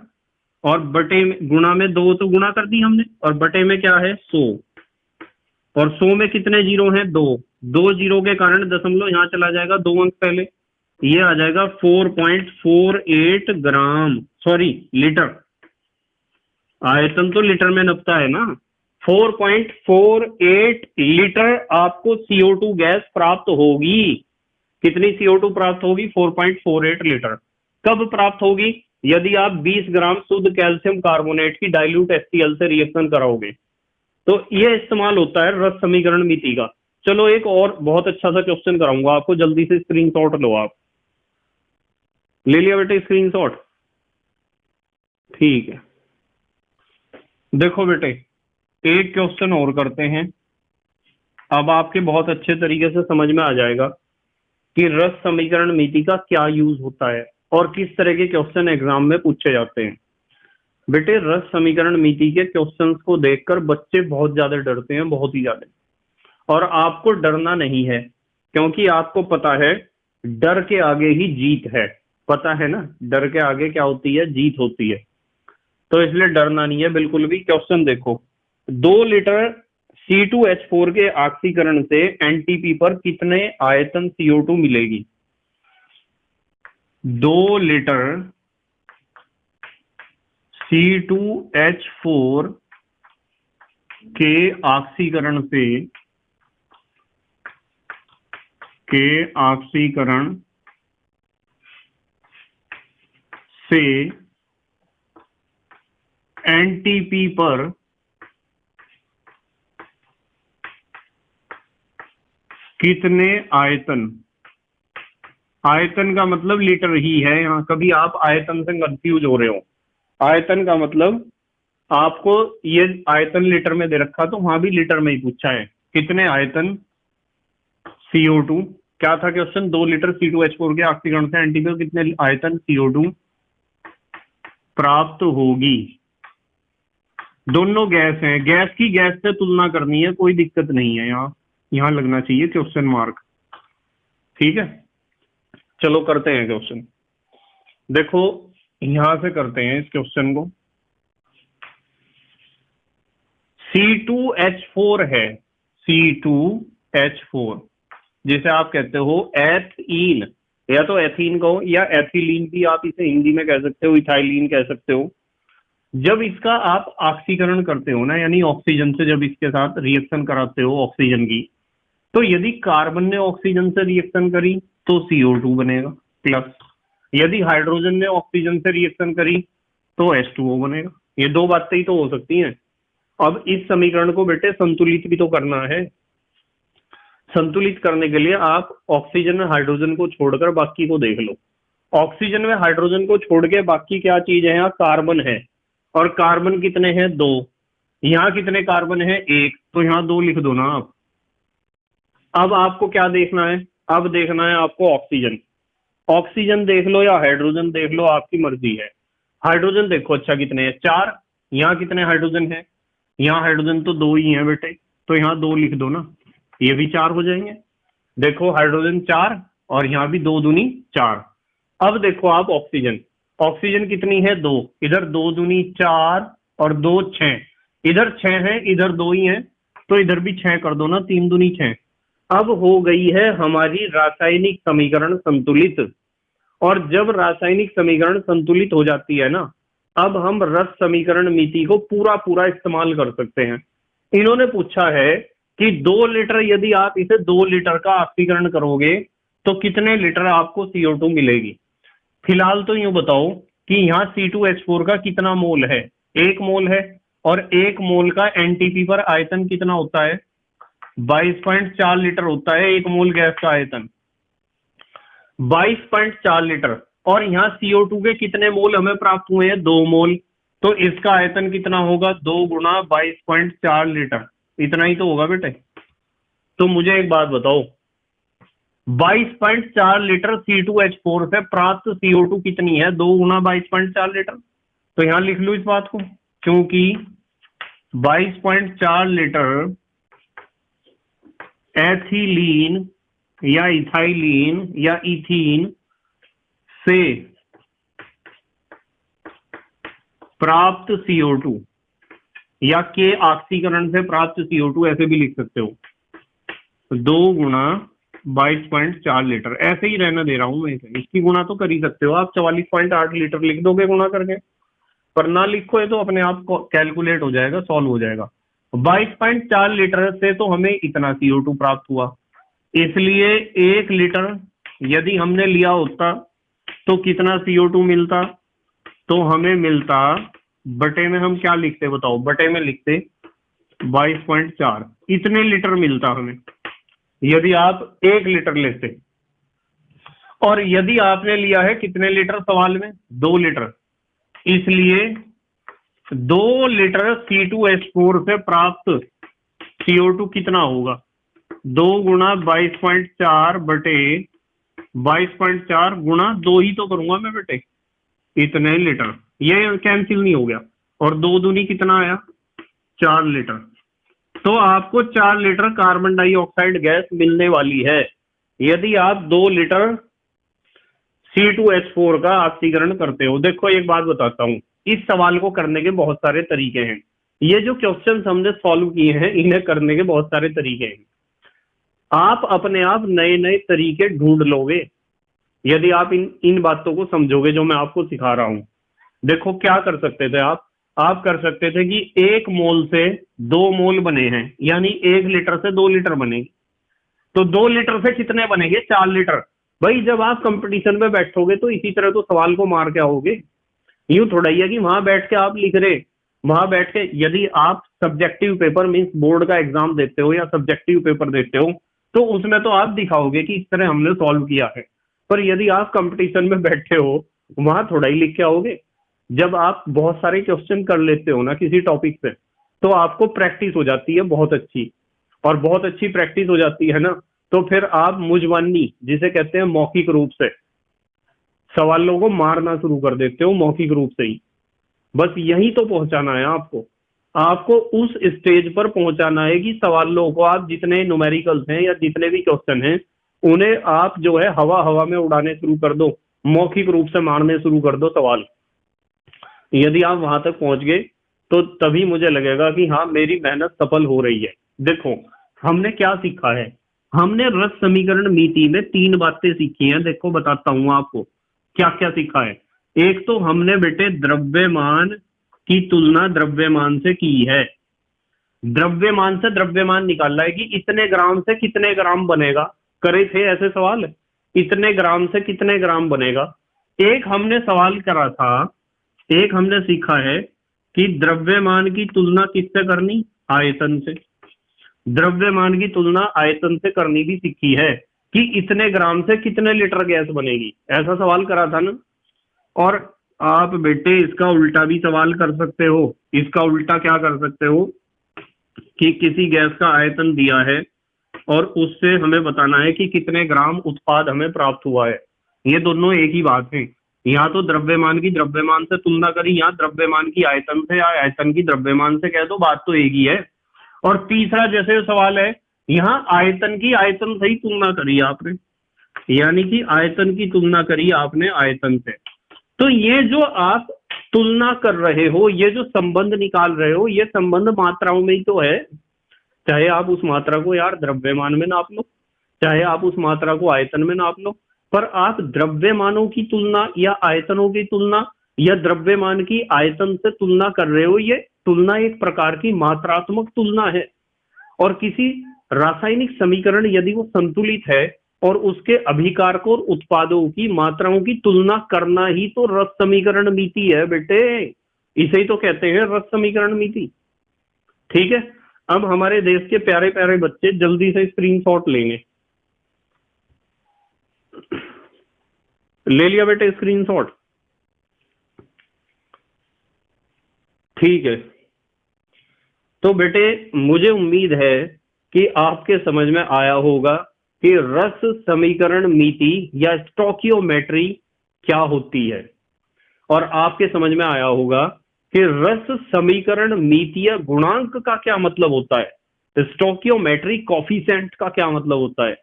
और बटे में गुणा में 2 तो गुणा कर दी हमने और बटे में क्या है 100 और 100 में कितने जीरो हैं 2 जीरो के कारण दशमलव यहाँ चला जाएगा 2 अंक पहले, ये आ जाएगा 4.48 ग्राम, सॉरी लीटर। आयतन तो लीटर में नपता है ना। 4.48 लीटर आपको CO2 गैस प्राप्त होगी। कितनी CO2 प्राप्त होगी? 4.48 लीटर। कब प्राप्त होगी? यदि आप 20 ग्राम शुद्ध कैल्शियम कार्बोनेट की डाइल्यूट HCl से रिएक्शन कराओगे। तो ये इस्तेमाल होता है रस समीकरण मिति का। चलो एक और बहुत अच्छा सा क्वेश्चन कराऊंगा आपको, जल्दी से स्क्रीनशॉट लो। आप ले लिया बेटे स्क्रीनशॉट? ठीक है, देखो बेटे एक क्वेश्चन और करते हैं। अब आपके बहुत अच्छे तरीके से समझ में आ जाएगा कि रस समीकरण मिति का क्या यूज होता है और किस तरह के क्वेश्चन एग्जाम में पूछे जाते हैं। बेटे रस समीकरण मिति के क्वेश्चंस को देखकर बच्चे बहुत ज्यादा डरते हैं, बहुत ही ज्यादा। और आपको डरना नहीं है, क्योंकि आपको पता है डर के आगे ही जीत है। पता है ना, डर के आगे क्या होती है? जीत होती है। तो इसलिए डरना नहीं है बिल्कुल भी। क्वेश्चन देखो, 2 लीटर C2H4 के ऑक्सीकरण से NTP पर कितने आयतन CO2 मिलेगी? 2 लीटर C2H4 के ऑक्सीकरण से NTP पर कितने आयतन? आयतन का मतलब लीटर ही है यहाँ, कभी आप आयतन से कंफ्यूज हो रहे हो। आयतन का मतलब आपको ये आयतन लीटर में दे रखा, तो वहां भी लीटर में ही पूछा है कितने आयतन CO2। क्या था क्वेश्चन? 2 लीटर C2H4 के ऑक्सीकरण से NTP पर कितने आयतन CO2 प्राप्त होगी। दोनों गैस हैं, गैस की गैस से तुलना करनी है, कोई दिक्कत नहीं है। यहाँ लगना चाहिए क्वेश्चन मार्क। ठीक है, चलो करते हैं क्वेश्चन। देखो यहां से करते हैं इस क्वेश्चन को। C2H4 है, C2H4 जिसे आप कहते हो एथीन, या तो एथीन कहो या एथिलीन भी आप इसे हिंदी में कह सकते हो, इथाइलीन कह सकते हो। जब इसका आप ऑक्सीकरण करते हो ना, यानी ऑक्सीजन से जब इसके साथ रिएक्शन कराते हो ऑक्सीजन की, तो यदि कार्बन ने ऑक्सीजन से रिएक्शन करी तो CO2 बनेगा प्लस, यदि हाइड्रोजन ने ऑक्सीजन से रिएक्शन करी तो H2O बनेगा। ये दो बातें ही तो हो सकती हैं। अब इस समीकरण को बेटे संतुलित भी तो करना है। संतुलित करने के लिए आप ऑक्सीजन में हाइड्रोजन को छोड़कर बाकी को देख लो। ऑक्सीजन में हाइड्रोजन को छोड़ के बाकी क्या चीज है? यहाँ कार्बन है, और कार्बन कितने हैं? 2। यहाँ कितने कार्बन है? 1, तो यहाँ 2 लिख दो ना आप। अब आपको क्या देखना है? अब देखना है आपको ऑक्सीजन। ऑक्सीजन देख लो या हाइड्रोजन देख लो, आपकी मर्जी है। हाइड्रोजन देखो अच्छा कितने हैं? 4। यहाँ कितने हाइड्रोजन है? यहाँ हाइड्रोजन तो 2 ही हैं बेटे, तो यहाँ 2 लिख दो ना, ये भी 4 हो जाएंगे। देखो हाइड्रोजन 4 और यहाँ भी 2 दूनी 4। अब देखो आप ऑक्सीजन, ऑक्सीजन कितनी है? 2। इधर 2 दूनी 4 और 2 6, इधर 6 है, इधर 2 ही है, तो इधर भी 6 कर दो ना, 3 दूनी 6। अब हो गई है हमारी रासायनिक समीकरण संतुलित। और जब रासायनिक समीकरण संतुलित हो जाती है ना, अब हम रस समीकरण मिति को पूरा पूरा इस्तेमाल कर सकते हैं। इन्होंने पूछा है कि 2 लीटर, यदि आप इसे 2 लीटर का ऑक्सीकरण करोगे तो कितने लीटर आपको CO2 मिलेगी। फिलहाल तो यूं बताओ कि यहाँ C2H4 का कितना मोल है? 1 मोल है, और 1 मोल का NTP पर आयतन कितना होता है? 22.4 लीटर होता है 1 मोल गैस का आयतन, 22.4 लीटर। और यहाँ CO2 के कितने मोल हमें प्राप्त हुए हैं? 2 मोल। तो इसका आयतन कितना होगा? 2 गुणा 22.4 लीटर, इतना ही तो होगा बेटे। तो मुझे एक बात बताओ, 22.4 लीटर C2H4 से प्राप्त CO2 कितनी है? 2 गुणा 22.4 लीटर। तो यहां लिख लो इस बात को, क्योंकि 22.4 लीटर एथिलीन या इथाइलीन या इथीन से प्राप्त CO2 या के ऑक्सीकरण से प्राप्त CO2 ऐसे भी लिख सकते हो, 2 गुणा 22.4 लीटर, ऐसे ही रहना दे रहा हूं मैं इसे। इसकी गुणा तो कर ही सकते हो आप, 44.8 लीटर लिख दोगे गुणा करके, पर ना लिखो है तो अपने आप कैलकुलेट हो जाएगा, सॉल्व हो जाएगा। 22.4 लीटर से तो हमें इतना CO2 प्राप्त हुआ, इसलिए 1 लीटर यदि हमने लिया होता तो कितना CO2 मिलता, तो हमें मिलता, बटे में हम क्या लिखते बताओ, बटे में लिखते 22.4, इतने लीटर मिलता हमें यदि आप 1 लीटर लेते। और यदि आपने लिया है कितने लीटर सवाल में, 2 लीटर, इसलिए 2 लीटर C2H4 से प्राप्त CO2 कितना होगा, 2 गुणा 22.4 बटे 22.4 गुणा 2 ही तो करूंगा मैं बेटे, इतने लीटर, ये कैंसिल नहीं हो गया, और 2 दूनी कितना आया, 4 लीटर। तो आपको 4 लीटर कार्बन डाइऑक्साइड गैस मिलने वाली है यदि आप 2 लीटर C2H4 का ऑक्सीकरण करते हो। देखो एक बात बताता हूं, इस सवाल को करने के बहुत सारे तरीके हैं, ये जो क्वेश्चन हमने सॉल्व किए हैं इन्हें करने के बहुत सारे तरीके हैं, आप अपने आप नए नए तरीके ढूंढ लोगे यदि आप इन बातों को समझोगे जो मैं आपको सिखा रहा हूं। देखो क्या कर सकते थे आप कर सकते थे कि 1 मोल से 2 मोल बने हैं, यानी 1 लीटर से 2 लीटर बनेगी, तो 2 लीटर से कितने बनेंगे, 4 लीटर। भाई जब आप कंपटीशन में बैठोगे तो इसी तरह तो सवाल को मार के आओगे, यूं थोड़ा ही है कि वहां बैठ के आप लिख रहे, वहां बैठ के यदि आप सब्जेक्टिव पेपर मींस बोर्ड का एग्जाम देते हो या सब्जेक्टिव पेपर देते हो तो उसमें तो आप दिखाओगे कि इस तरह हमने सॉल्व किया है, पर यदि आप कंपटीशन में बैठे हो वहां थोड़ा ही लिख के आओगे। जब आप बहुत सारे क्वेश्चन कर लेते हो ना किसी टॉपिक पे, तो आपको प्रैक्टिस हो जाती है बहुत अच्छी, और बहुत अच्छी प्रैक्टिस हो जाती है ना, तो फिर आप मुजवानी जिसे कहते हैं मौखिक रूप से सवालों को मारना शुरू कर देते हो, मौखिक रूप से ही। बस यही तो पहुंचाना है आपको उस स्टेज पर पहुंचाना है कि सवालों को आप जितने न्यूमेरिकल्स हैं या जितने भी क्वेश्चन हैं उन्हें आप जो है हवा हवा में उड़ाने शुरू कर दो, मौखिक रूप से मारने शुरू कर दो सवाल। यदि आप वहां तक पहुंच गए तो तभी मुझे लगेगा कि हाँ मेरी मेहनत सफल हो रही है। देखो हमने क्या सीखा है, हमने रस समीकरण नीति में 3 बातें सीखी हैं, देखो बताता हूं आपको क्या क्या सीखा है। एक तो हमने बेटे द्रव्यमान की तुलना द्रव्यमान से की है, द्रव्यमान से द्रव्यमान निकालना है कि इतने ग्राम से कितने ग्राम बनेगा, करे थे ऐसे सवाल, इतने ग्राम से कितने ग्राम बनेगा। एक हमने सवाल करा था, एक हमने सीखा है कि द्रव्यमान की तुलना किससे करनी, आयतन से, द्रव्यमान की तुलना आयतन से करनी भी सीखी है कि इतने ग्राम से कितने लीटर गैस बनेगी, ऐसा सवाल करा था ना। और आप बेटे इसका उल्टा भी सवाल कर सकते हो, इसका उल्टा क्या कर सकते हो कि किसी गैस का आयतन दिया है और उससे हमें बताना है कि कितने ग्राम उत्पाद हमें प्राप्त हुआ है, ये दोनों एक ही बात है। यहाँ तो द्रव्यमान की द्रव्यमान से तुलना करी, यहाँ द्रव्यमान की आयतन से या आयतन की द्रव्यमान से कह दो, बात तो एक ही है। और तीसरा जैसे सवाल है, यहाँ आयतन की आयतन से ही तुलना करी आपने, यानी कि आयतन की तुलना करी आपने आयतन से। तो ये जो आप तुलना कर रहे हो, ये जो संबंध निकाल रहे हो, ये संबंध मात्राओं में ही तो है। चाहे आप उस मात्रा को यार द्रव्यमान में नाप लो, चाहे आप उस मात्रा को आयतन में नाप लो, पर आप द्रव्यमानों की तुलना या आयतनों की तुलना या द्रव्यमान की आयतन से तुलना कर रहे हो। ये तुलना एक प्रकार की मात्रात्मक तुलना है, और किसी रासायनिक समीकरण यदि वो संतुलित है और उसके अभिकारकों और उत्पादों की मात्राओं की तुलना करना ही तो रस समीकरण नीति है बेटे, इसे ही तो कहते हैं रस समीकरण नीति। ठीक है, अब हमारे देश के प्यारे प्यारे बच्चे जल्दी से स्क्रीनशॉट लेंगे, ले लिया बेटे स्क्रीनशॉट, ठीक है। तो बेटे मुझे उम्मीद है कि आपके समझ में आया होगा कि रस समीकरण नीति या स्टोकियोमेट्री क्या होती है, और आपके समझ में आया होगा कि रस समीकरण नीतिय गुणांक का क्या मतलब होता है, स्टोकियोमेट्री कोफिशिएंट का क्या मतलब होता है।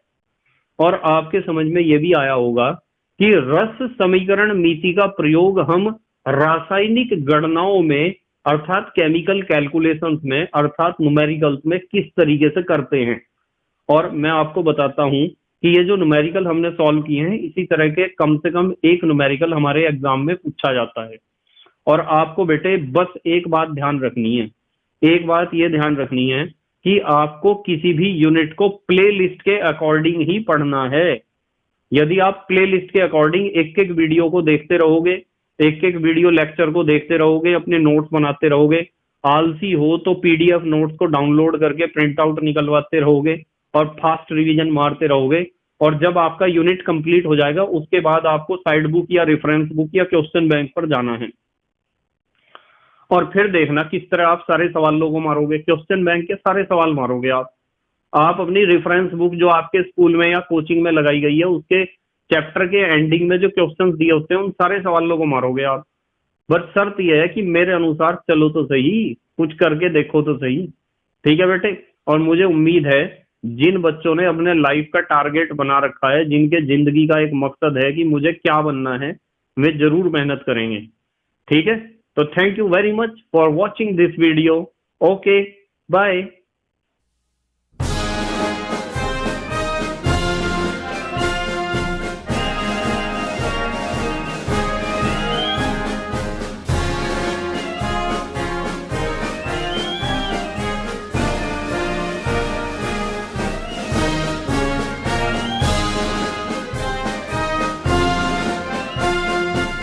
और आपके समझ में यह भी आया होगा कि रस समीकरण मिति का प्रयोग हम रासायनिक गणनाओं में अर्थात केमिकल कैलकुलेशंस में अर्थात न्यूमेरिकल्स में किस तरीके से करते हैं। और मैं आपको बताता हूं कि ये जो न्यूमेरिकल हमने सॉल्व किए हैं इसी तरह के कम से कम एक न्यूमेरिकल हमारे एग्जाम में पूछा जाता है। और आपको बेटे बस एक बात ध्यान रखनी है, एक बात ये ध्यान रखनी है कि आपको किसी भी यूनिट को प्ले लिस्ट के अकॉर्डिंग ही पढ़ना है। यदि आप प्ले लिस्ट के अकॉर्डिंग एक एक वीडियो को देखते रहोगे, एक एक वीडियो लेक्चर को देखते रहोगे, अपने नोट्स बनाते रहोगे, आलसी हो तो पीडीएफ नोट्स को डाउनलोड करके प्रिंट आउट निकलवाते रहोगे और फास्ट रिवीजन मारते रहोगे, और जब आपका यूनिट कंप्लीट हो जाएगा उसके बाद आपको साइड बुक या रेफरेंस बुक या क्वेश्चन बैंक पर जाना है और फिर देखना किस तरह आप सारे सवालों को मारोगे। क्वेश्चन बैंक के सारे सवाल मारोगे आप अपनी रेफरेंस बुक जो आपके स्कूल में या कोचिंग में लगाई गई है उसके चैप्टर के एंडिंग में जो क्वेश्चंस दिए होते हैं उन सारे सवालों को मारोगे आप। बस शर्त यह है कि मेरे अनुसार चलो तो सही, कुछ करके देखो तो सही। ठीक है बेटे, और मुझे उम्मीद है जिन बच्चों ने अपने लाइफ का टारगेट बना रखा है, जिनके जिंदगी का एक मकसद है कि मुझे क्या बनना है, वे जरूर मेहनत करेंगे। ठीक है, तो thank you very much for watching this video. Okay, bye.